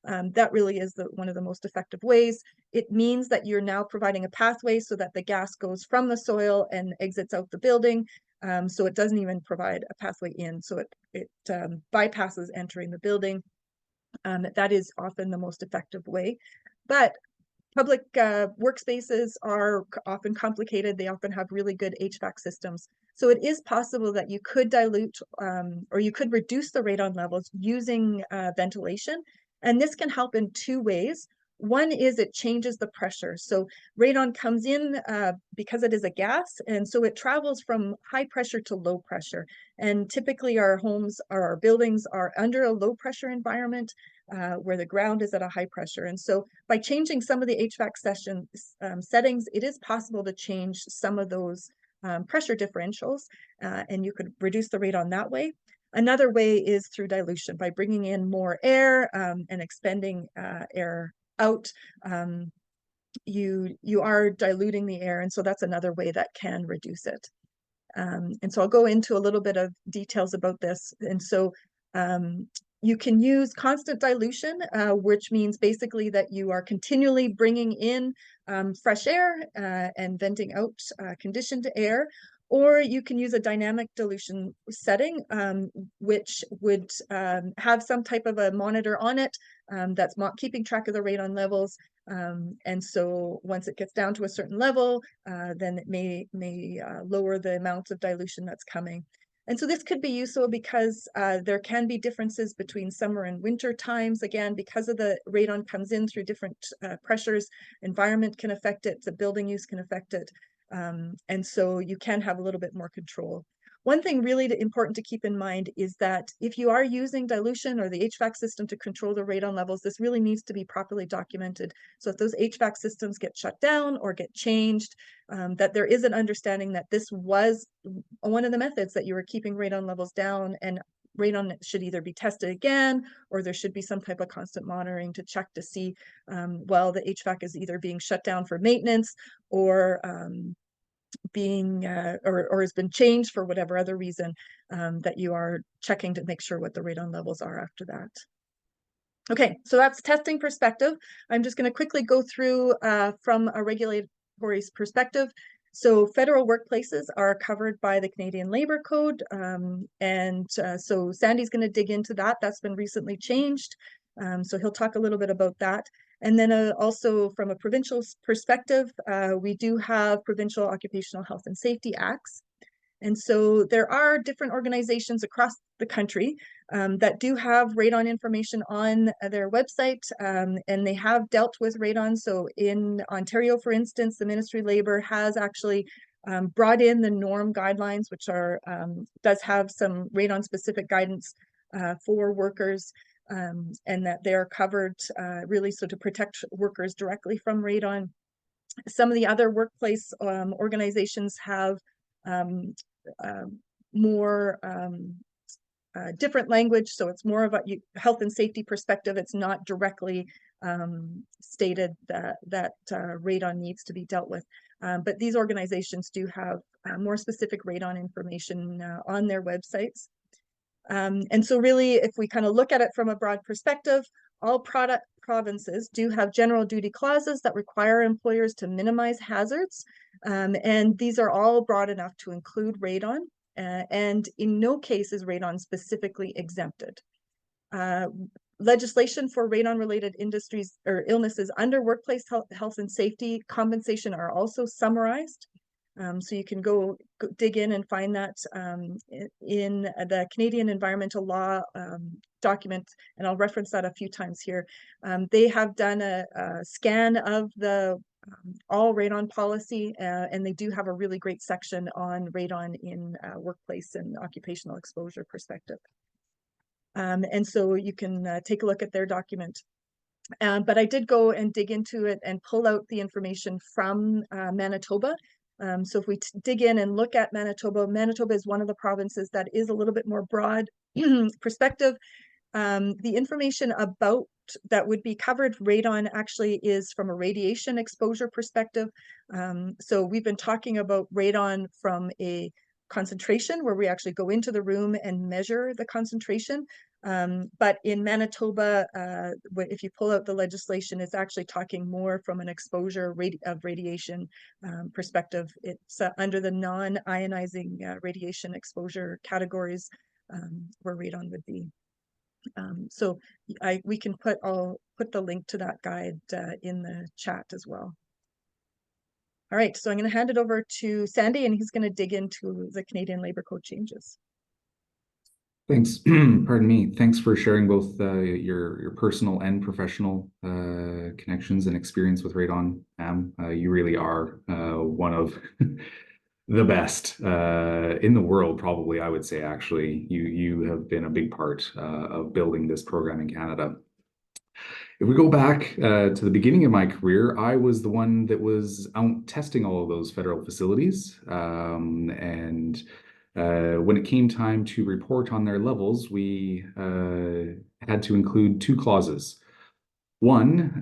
That really is one of the most effective ways. It means that you're now providing a pathway so that the gas goes from the soil and exits out the building. So it doesn't even provide a pathway in. So it bypasses entering the building. That is often the most effective way. But public workspaces are often complicated. They often have really good HVAC systems. So it is possible that you could dilute or you could reduce the radon levels using ventilation. And this can help in two ways. One is it changes the pressure. So radon comes in because it is a gas, and so it travels from high pressure to low pressure. And typically our homes or our buildings are under a low pressure environment where the ground is at a high pressure. And so by changing some of the HVAC settings, it is possible to change some of those pressure differentials, and you could reduce the radon that way. Another way is through dilution, by bringing in more air and expending air out. You are diluting the air, and so that's another way that can reduce it. And so I'll go into a little bit of details about this. And so you can use constant dilution, which means basically that you are continually bringing in fresh air and venting out conditioned air. Or you can use a dynamic dilution setting, which would have some type of a monitor on it that's keeping track of the radon levels. And so once it gets down to a certain level, then it may lower the amount of dilution that's coming. And so this could be useful because there can be differences between summer and winter times. Again, because of the radon comes in through different pressures, environment can affect it, the building use can affect it. And so you can have a little bit more control. One thing really important to keep in mind is that if you are using dilution or the HVAC system to control the radon levels, this really needs to be properly documented. So if those HVAC systems get shut down or get changed, that there is an understanding that this was one of the methods that you were keeping radon levels down, and radon should either be tested again, or there should be some type of constant monitoring to check to see, well, the HVAC is either being shut down for maintenance or or has been changed for whatever other reason, that you are checking to make sure what the radon levels are after that. Okay, so that's testing perspective. I'm just going to quickly go through from a regulatory perspective. So federal workplaces are covered by the Canadian Labour Code. So Sandy's going to dig into that. That's been recently changed. So he'll talk a little bit about that. And then also from a provincial perspective, we do have provincial occupational health and safety acts. And so there are different organizations across the country that do have radon information on their website, and they have dealt with radon. So in Ontario, for instance, the Ministry of Labour has actually brought in the NORM guidelines, which does have some radon specific guidance for workers, and that they are covered really so to protect workers directly from radon. Some of the other workplace organizations have more different language, so it's more about health and safety perspective. It's not directly stated that radon needs to be dealt with. But these organizations do have more specific radon information on their websites. And so really, if we kind of look at it from a broad perspective, all provinces do have general duty clauses that require employers to minimize hazards. And these are all broad enough to include radon. And in no case is radon specifically exempted. Legislation for radon-related industries or illnesses under workplace health and safety compensation are also summarized. So you can go dig in and find that in the Canadian Environmental Law document, and I'll reference that a few times here. They have done a scan of the all radon policy, and they do have a really great section on radon in workplace and occupational exposure perspective. And so you can take a look at their document. But I did go and dig into it and pull out the information from Manitoba. So if we dig in and look at Manitoba, Manitoba is one of the provinces that is a little bit more broad perspective. The information about that would be covered radon actually is from a radiation exposure perspective. So we've been talking about radon from a concentration where we actually go into the room and measure the concentration. But in Manitoba, if you pull out the legislation, it's actually talking more from an exposure of radiation perspective. It's under the non-ionizing radiation exposure categories where radon would be. So we can I'll put the link to that guide in the chat as well. All right, so I'm going to hand it over to Sandy, and he's going to dig into the Canadian Labour Code changes. Thanks. Pardon me. Thanks for sharing both your personal and professional connections and experience with radon, Pam. You really are one of the best in the world, probably, I would say, actually. You have been a big part of building this program in Canada. If we go back to the beginning of my career, I was the one that was out testing all of those federal facilities. And when it came time to report on their levels, we had to include two clauses. One,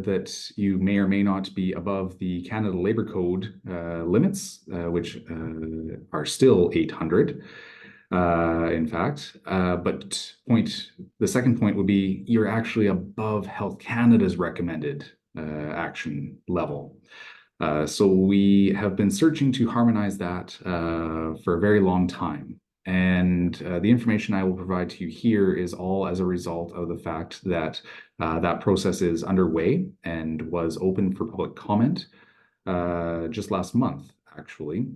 that you may or may not be above the Canada Labour Code limits, which are still 800. In fact, but the second point would be you're actually above Health Canada's recommended action level. So we have been searching to harmonize that for a very long time. And the information I will provide to you here is all as a result of the fact that that process is underway and was open for public comment just last month, actually.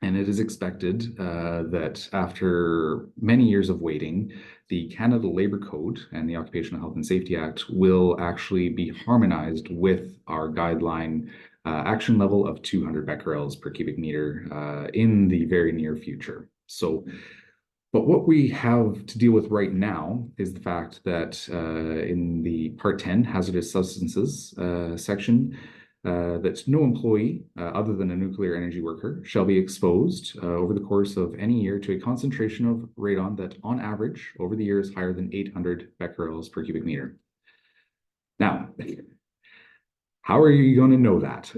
And it is expected that after many years of waiting, the Canada Labour Code and the Occupational Health and Safety Act will actually be harmonized with our guideline action level of 200 becquerels per cubic meter in the very near future. So, but what we have to deal with right now is the fact that in the Part 10 hazardous substances section, that no employee other than a nuclear energy worker shall be exposed over the course of any year to a concentration of radon that on average over the year is higher than 800 becquerels per cubic meter. Now, how are you going to know that?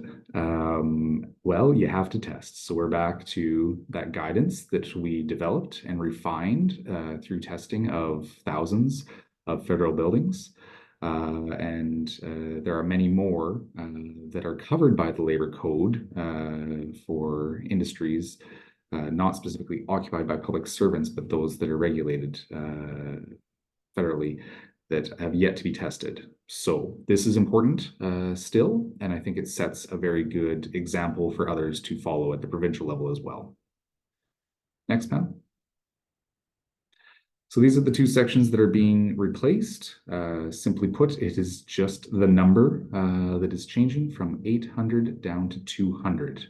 Well, you have to test. So we're back to that guidance that we developed and refined through testing of thousands of federal buildings. And there are many more that are covered by the Labour Code for industries not specifically occupied by public servants, but those that are regulated federally that have yet to be tested. So this is important still, and I think it sets a very good example for others to follow at the provincial level as well. Next, Pam. So these are the two sections that are being replaced. Simply put, it is just the number that is changing from 800 down to 200.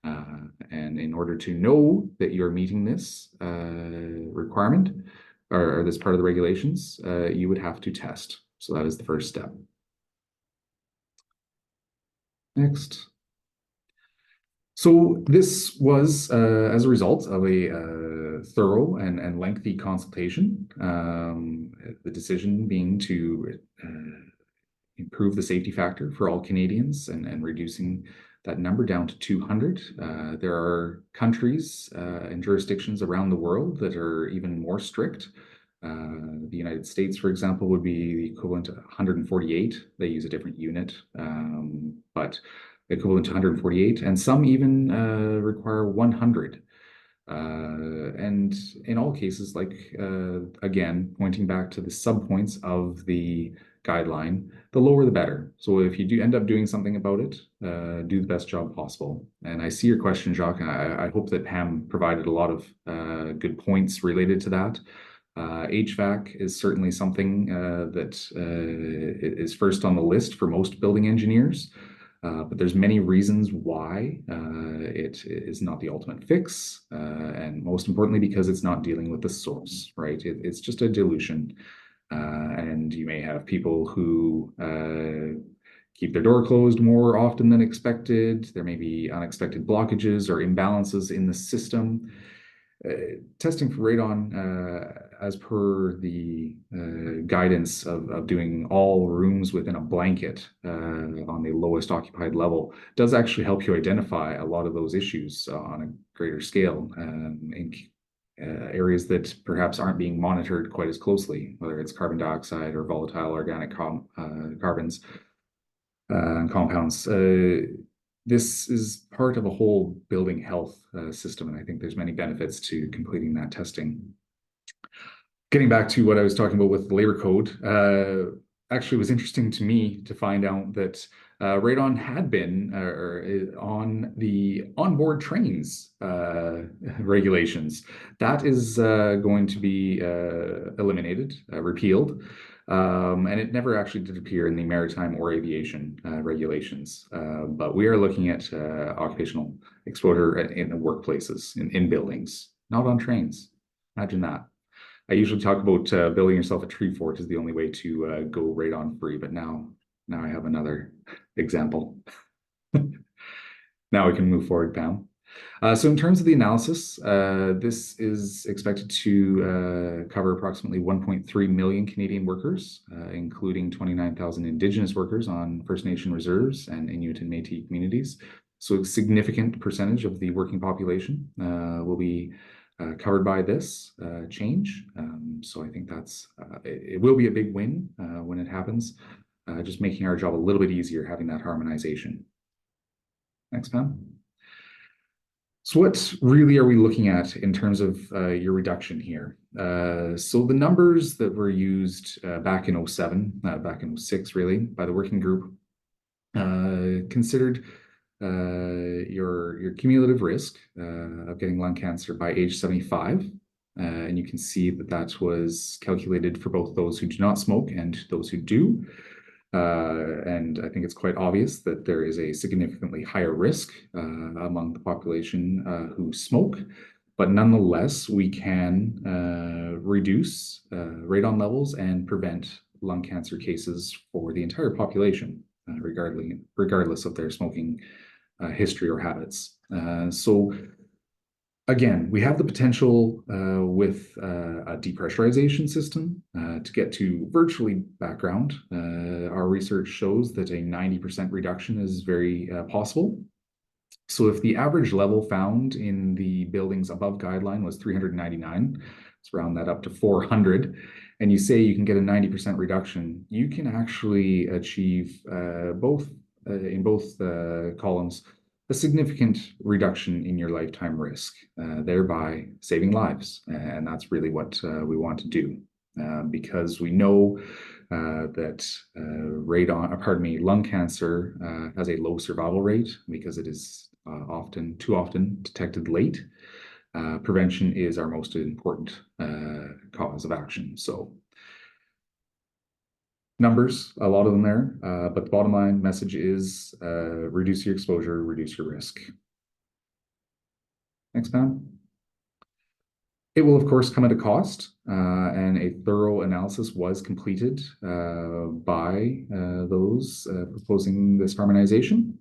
And in order to know that you're meeting this requirement or this part of the regulations, you would have to test. So that is the first step. Next. So this was as a result of a thorough and lengthy consultation, the decision being to improve the safety factor for all Canadians and reducing that number down to 200. There are countries and jurisdictions around the world that are even more strict. The United States, for example, would be the equivalent to 148. They use a different unit, but equivalent to 148, and some even require 100. And in all cases, like, again, pointing back to the subpoints of the guideline, the lower the better. So if you do end up doing something about it, do the best job possible. And I see your question, Jacques, and I hope that Pam provided a lot of good points related to that. HVAC is certainly something that is first on the list for most building engineers. But there's many reasons why it is not the ultimate fix, and most importantly, because it's not dealing with the source, right? It's just a dilution, and you may have people who keep their door closed more often than expected. There may be unexpected blockages or imbalances in the system. Testing for radon, as per the guidance of doing all rooms within a blanket on the lowest occupied level, does actually help you identify a lot of those issues on a greater scale in areas that perhaps aren't being monitored quite as closely, whether it's carbon dioxide or volatile organic carbons and compounds. This is part of a whole building health system, and I think there's many benefits to completing that testing. Getting back to what I was talking about with the labor code, actually was interesting to me to find out that radon had been on the onboard trains regulations. That is going to be eliminated, repealed. And it never actually did appear in the maritime or aviation regulations. But we are looking at occupational exposure in the workplaces, in buildings, not on trains. Imagine that. I usually talk about building yourself a tree fort is the only way to go radon free, but now I have another example. Now we can move forward, Pam. So in terms of the analysis, this is expected to cover approximately 1.3 million Canadian workers, including 29,000 Indigenous workers on First Nation reserves and Inuit and Métis communities. So a significant percentage of the working population will be covered by this change. So I think it will be a big win when it happens, just making our job a little bit easier having that harmonization. Next, Pam. So what really are we looking at in terms of your reduction here? So the numbers that were used back in 07, back in 06 really, by the working group, considered your cumulative risk of getting lung cancer by age 75. And you can see that that was calculated for both those who do not smoke and those who do. And I think it's quite obvious that there is a significantly higher risk among the population who smoke, but nonetheless, we can reduce radon levels and prevent lung cancer cases for the entire population, regardless of their smoking history or habits. So again, we have the potential with a depressurization system to get to virtually background. Our research shows that a 90% reduction is very possible. So if the average level found in the buildings above guideline was 399, let's round that up to 400, and you say you can get a 90% reduction, you can actually achieve in both columns a significant reduction in your lifetime risk, thereby saving lives. And that's really what we want to do, because we know that lung cancer has a low survival rate because it is too often detected late. Prevention is our most important cause of action. So numbers, a lot of them there, but the bottom line message is reduce your exposure, reduce your risk. Next, Pam. It will, of course, come at a cost, and a thorough analysis was completed by those proposing this harmonization.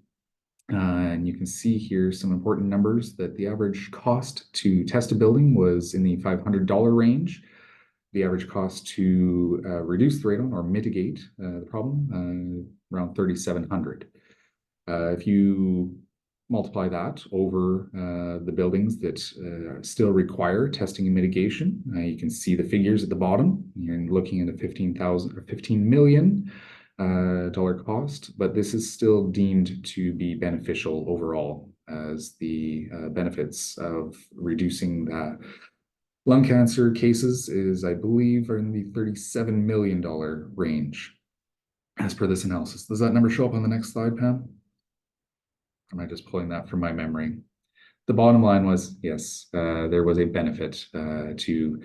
And you can see here some important numbers that the average cost to test a building was in the $500 range. the average cost to reduce the radon or mitigate the problem, around 3,700. If you multiply that over the buildings that still require testing and mitigation, you can see the figures at the bottom. You're looking at a $15 million cost, but this is still deemed to be beneficial overall, as the benefits of reducing lung cancer cases is, I believe, are in the $37 million range as per this analysis. Does that number show up on the next slide, Pam? Or am I just pulling that from my memory? The bottom line was, yes, there was a benefit to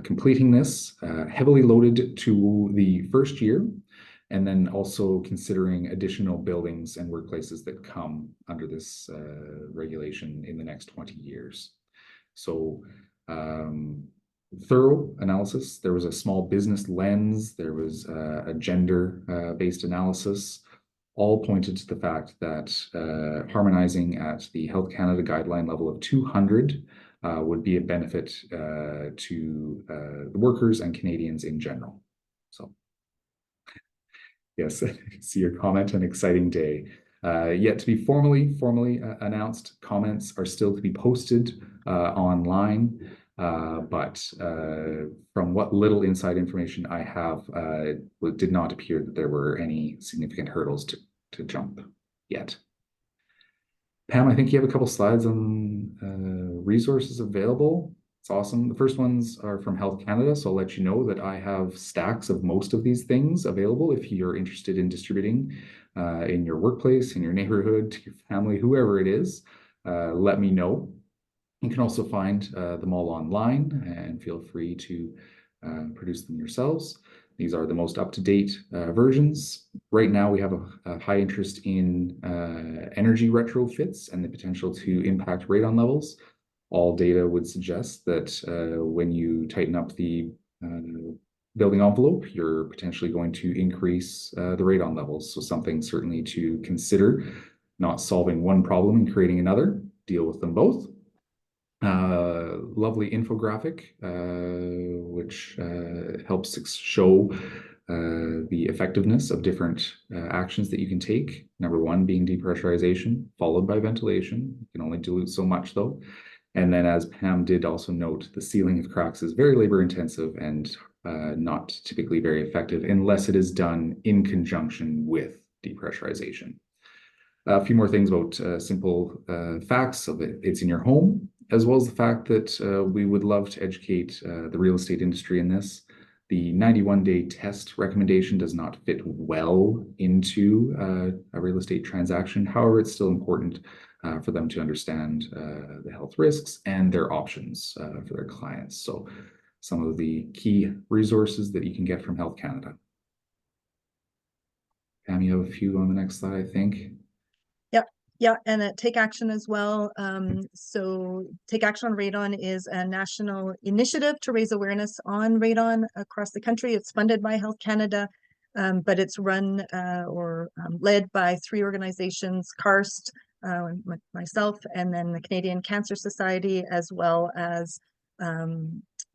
completing this, heavily loaded to the first year, and then also considering additional buildings and workplaces that come under this regulation in the next 20 years. So thorough analysis. There was a small business lens. There was a gender-based analysis. All pointed to the fact that harmonizing at the Health Canada guideline level of 200 would be a benefit to the workers and Canadians in general. So, yes, I see your comment, an exciting day. Yet to be formally announced. Comments are still to be posted online. But from what little inside information I have, it did not appear that there were any significant hurdles to jump yet. Pam, I think you have a couple slides on resources available. It's awesome. The first ones are from Health Canada, so I'll let you know that I have stacks of most of these things available if you're interested in distributing in your workplace, in your neighborhood, to your family, whoever it is. Let me know. You can also find them all online, and feel free to produce them yourselves. These are the most up-to-date versions. Right now, we have a high interest in energy retrofits and the potential to impact radon levels. All data would suggest that when you tighten up the building envelope, you're potentially going to increase the radon levels. So something certainly to consider, not solving one problem and creating another, deal with them both. Lovely infographic, which helps show the effectiveness of different actions that you can take. Number one being depressurization, followed by ventilation. You can only do so much though. And then, as Pam did also note, the sealing of cracks is very labor intensive and not typically very effective unless it is done in conjunction with depressurization. A few more things about simple facts of it. It's in your home, as well as the fact that we would love to educate the real estate industry in this. The 91-day test recommendation does not fit well into a real estate transaction. However, it's still important for them to understand the health risks and their options for their clients. So some of the key resources that you can get from Health Canada. Pam, you have a few on the next slide, I think. Yeah, and Take Action as well. So Take Action on Radon is a national initiative to raise awareness on radon across the country. It's funded by Health Canada, but it's run or led by three organizations: CARST, myself, and then the Canadian Cancer Society, as well as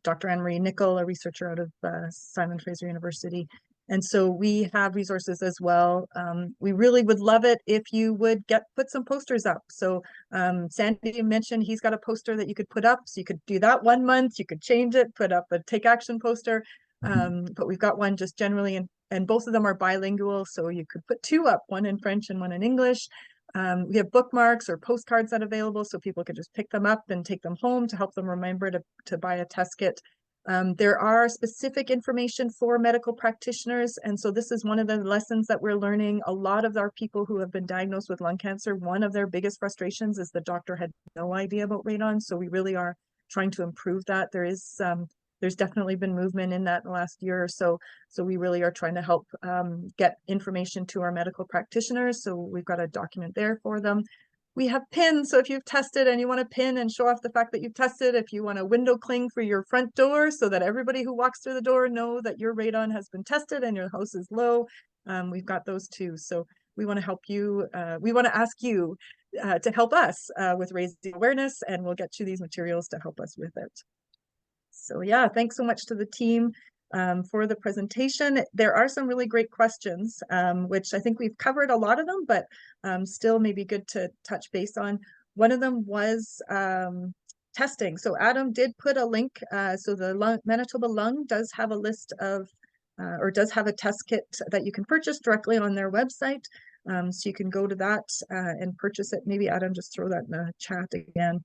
Dr. Anne-Marie Nicol, a researcher out of Simon Fraser University. And so we have resources as well. We really would love it if you would put some posters up. So Sandy mentioned he's got a poster that you could put up. So you could do that 1 month, you could change it, put up a Take Action poster. But we've got one just generally, and both of them are bilingual. So you could put two up, one in French and one in English. We have bookmarks or postcards that are available, so people can just pick them up and take them home to help them remember to buy a test kit. There are specific information for medical practitioners. And so this is one of the lessons that we're learning. A lot of our people who have been diagnosed with lung cancer, one of their biggest frustrations is the doctor had no idea about radon. So we really are trying to improve that. There's definitely been movement in that in the last year or so. So we really are trying to help get information to our medical practitioners. So we've got a document there for them. We have pins, so if you've tested and you want to pin and show off the fact that you've tested, if you want a window cling for your front door so that everybody who walks through the door know that your radon has been tested and your house is low, we've got those too. So we want to help you, we want to ask you to help us with raising awareness, and we'll get you these materials to help us with it. So yeah, thanks so much to the team for the presentation. There are some really great questions, which I think we've covered a lot of them, but still maybe good to touch base on. One of them was testing. So Adam did put a link. So the Manitoba Lung does have a list of, or does have a test kit that you can purchase directly on their website. So you can go to that and purchase it. Maybe Adam, just throw that in the chat again.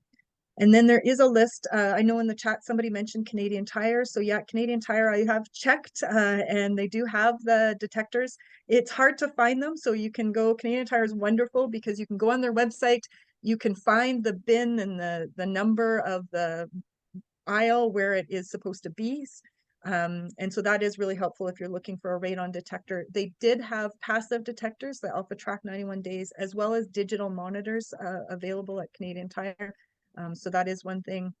And then there is a list. I know in the chat somebody mentioned Canadian Tire. So yeah, Canadian Tire, I have checked and they do have the detectors. It's hard to find them. So you can go, Canadian Tire is wonderful because you can go on their website, you can find the bin and the number of the aisle where it is supposed to be. And so that is really helpful if you're looking for a radon detector. They did have passive detectors, the Alpha Track 91 days, as well as digital monitors available at Canadian Tire. So that is one thing.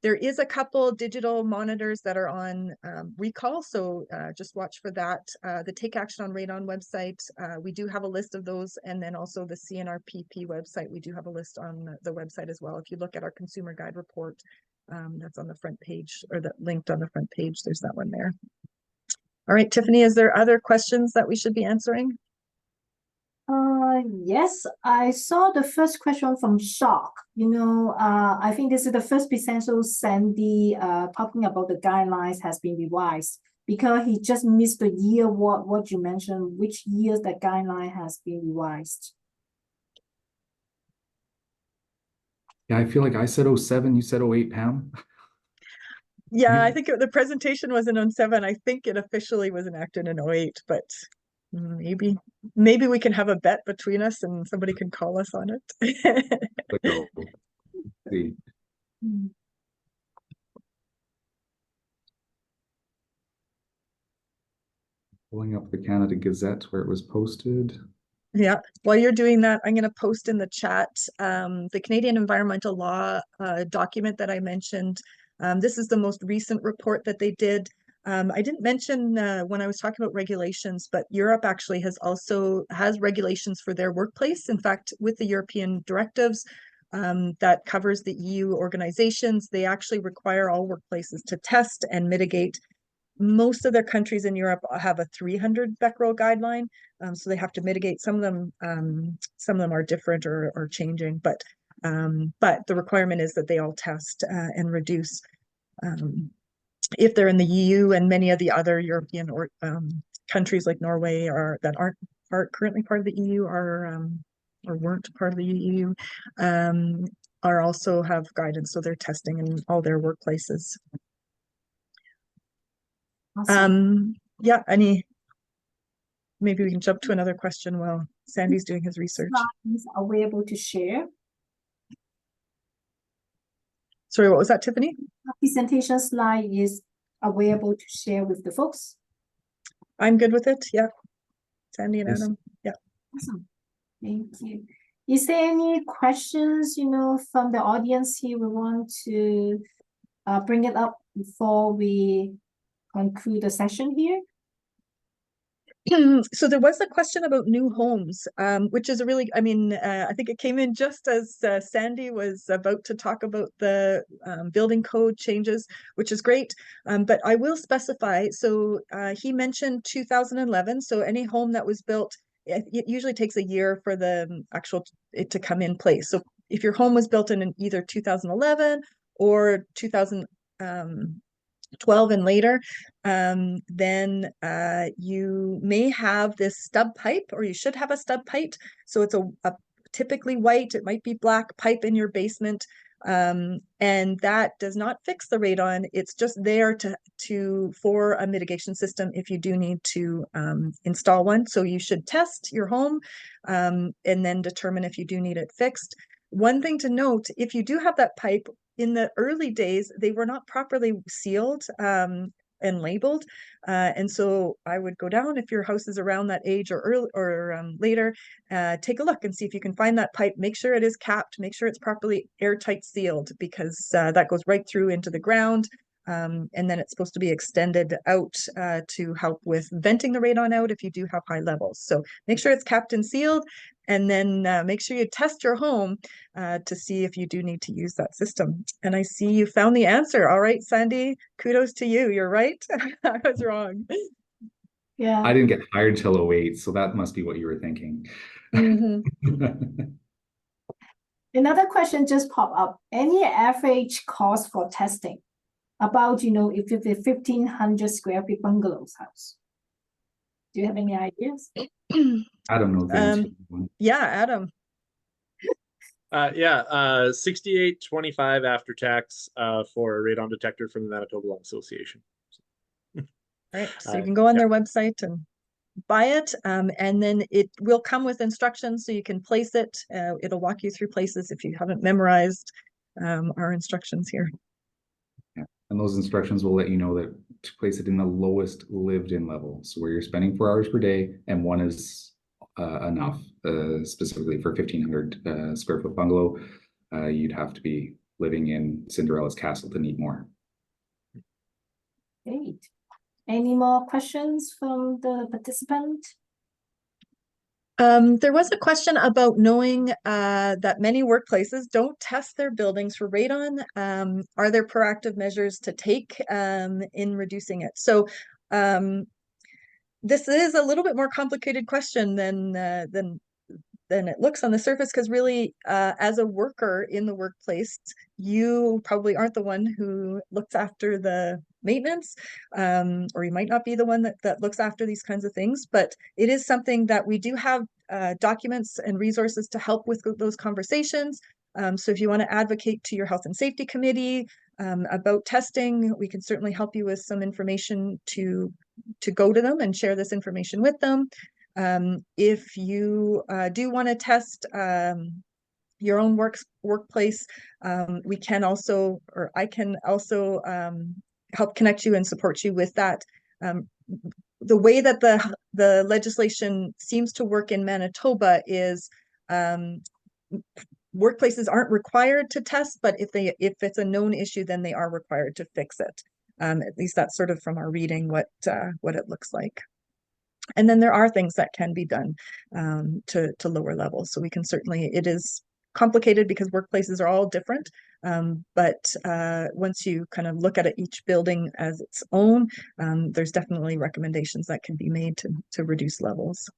There is a couple digital monitors that are on recall, so just watch for that. The Take Action on Radon website, we do have a list of those, and then also the C-NRPP website, we do have a list on the website as well. If you look at our consumer guide report, that's on the front page, or that linked on the front page, there's that one there. All right, Tiffany, is there other questions that we should be answering? Yes, I saw the first question from Shock. I think this is the first potential Sandy talking about the guidelines has been revised, because he just missed the year what you mentioned, which years the guideline has been revised. Yeah, I feel like I said 07, you said 08, Pam. Yeah, I think the presentation was in 07. I think it officially was enacted in 08, but maybe we can have a bet between us and somebody can call us on it. Let's go. See. Pulling up the Canada Gazette where it was posted. Yeah, while you're doing that, I'm going to post in the chat the Canadian Environmental Law document that I mentioned. This is the most recent report that they did. I didn't mention when I was talking about regulations, but Europe actually has regulations for their workplace. In fact, with the European directives that covers the EU organizations, they actually require all workplaces to test and mitigate. Most of their countries in Europe have a 300 becquerel guideline, so they have to mitigate. Some of them are different or changing, but the requirement is that they all test and reduce. If they're in the EU, and many of the other European countries like Norway that aren't currently part of the EU or weren't part of the EU are also have guidance, so they're testing in all their workplaces. Awesome. Yeah, maybe we can jump to another question while Sandy's doing his research. Slides available to share. Sorry, what was that, Tiffany? A presentation slide is available to share with the folks. I'm good with it. Yeah. Sandy and Yes. Adam. Yeah. Awesome. Thank you. Is there any questions, from the audience here we want to bring it up before we conclude the session here? So there was a question about new homes, which is a really, I think it came in just as Sandy was about to talk about the building code changes, which is great. But I will specify, so he mentioned 2011. So any home that was built, it usually takes a year for it to come in place. So if your home was built in either 2011 or 2012 and later, then you may have this stub pipe, or you should have a stub pipe. So it's a typically white, it might be black pipe in your basement, and that does not fix the radon. It's just there for a mitigation system if you do need to install one. So you should test your home and then determine if you do need it fixed. One thing to note, if you do have that pipe, in the early days, they were not properly sealed and labeled. And so I would go down, if your house is around that age or early or later, take a look and see if you can find that pipe. Make sure it is capped, make sure it's properly airtight sealed, because that goes right through into the ground. And then it's supposed to be extended out to help with venting the radon out if you do have high levels. So make sure it's capped and sealed. and then make sure you test your home to see if you do need to use that system. And I see you found the answer. All right, Sandy, kudos to you. You're right. I was wrong. Yeah. I didn't get hired till 08, so that must be what you were thinking. Another question just popped up. Any average cost for testing? About, if it's a 1,500 square feet bungalows house. Do you have any ideas? Adam knows the answer. Yeah, Adam. Yeah, $68.25 after tax for a radon detector from the Manitoba Law Association. Right, so you can go on their website and buy it, and then it will come with instructions so you can place it. It'll walk you through places if you haven't memorized our instructions here. Yeah. And those instructions will let you know that to place it in the lowest lived-in level, so where you're spending 4 hours per day, and 1 is enough. Specifically for 1,500 square foot bungalow, you'd have to be living in Cinderella's castle to need more. Great. Any more questions from the participant? There was a question about knowing that many workplaces don't test their buildings for radon. Are there proactive measures to take in reducing it? So this is a little bit more complicated question than it looks on the surface, because really, as a worker in the workplace, you probably aren't the one who looks after the maintenance, or you might not be the one that looks after these kinds of things, but it is something that we do have documents and resources to help with those conversations. So if you want to advocate to your health and safety committee about testing, we can certainly help you with some information to go to them and share this information with them. If you do want to test your own workplace, we can also, or I can also help connect you and support you with that. The way that the legislation seems to work in Manitoba is workplaces aren't required to test, but if it's a known issue, then they are required to fix it. At least that's sort of from our reading what it looks like. And then there are things that can be done to lower levels. So we can certainly, it is complicated because workplaces are all different. But once you kind of look at it, each building as its own, there's definitely recommendations that can be made to reduce levels.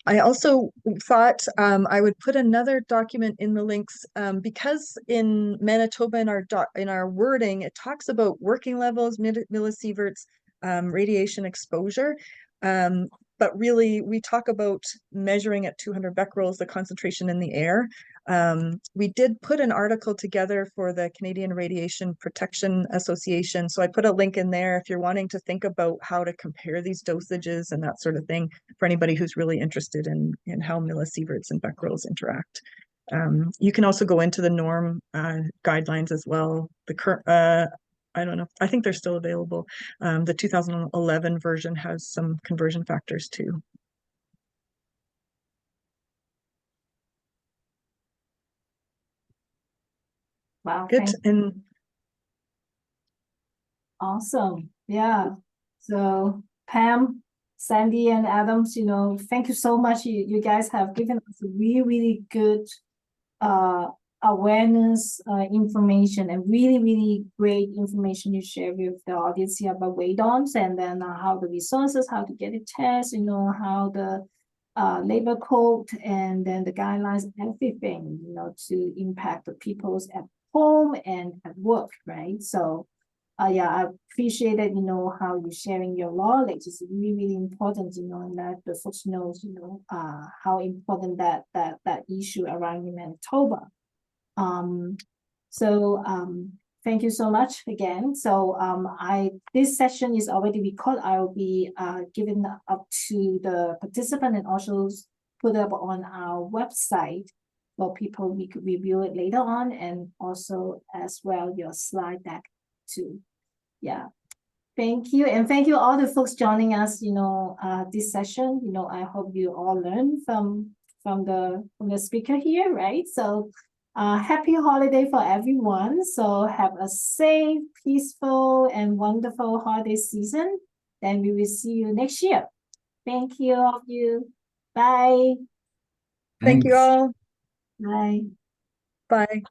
I also thought I would put another document in the links because in Manitoba in our wording, it talks about working levels, millisieverts, radiation exposure. But really, we talk about measuring at 200 becquerels, the concentration in the air. We did put an article together for the Canadian Radiation Protection Association. So I put a link in there if you're wanting to think about how to compare these dosages and that sort of thing for anybody who's really interested in how millisieverts and becquerels interact. You can also go into the norm guidelines as well. The current, I don't know, I think they're still available. The 2011 version has some conversion factors too. Wow. Good. And awesome. Yeah. So Pam, Sandy, and Adams, thank you so much. You guys have given us a really, really good awareness information, and really, really great information you share with the audience here about radons, and then how the resources, how to get it tested, how the labor code, and then the guidelines, everything, to impact the people's at home and at work, right? So yeah, I appreciate it, how you're sharing your knowledge. It's really, really important, and that the folks knows, how important that issue around in Manitoba. Thank you so much again. So this session is already recorded. I will be giving up to the participant and also put up on our website for people we could review it later on, and also as well your slide deck too. Yeah. Thank you. And thank you all the folks joining us, this session. I hope you all learn from the speaker here, right? So Happy holiday for everyone. So have a safe, peaceful, and wonderful holiday season. Then we will see you next year. Thank you, all of you. Bye. Thank you Thanks. all. Bye. Bye.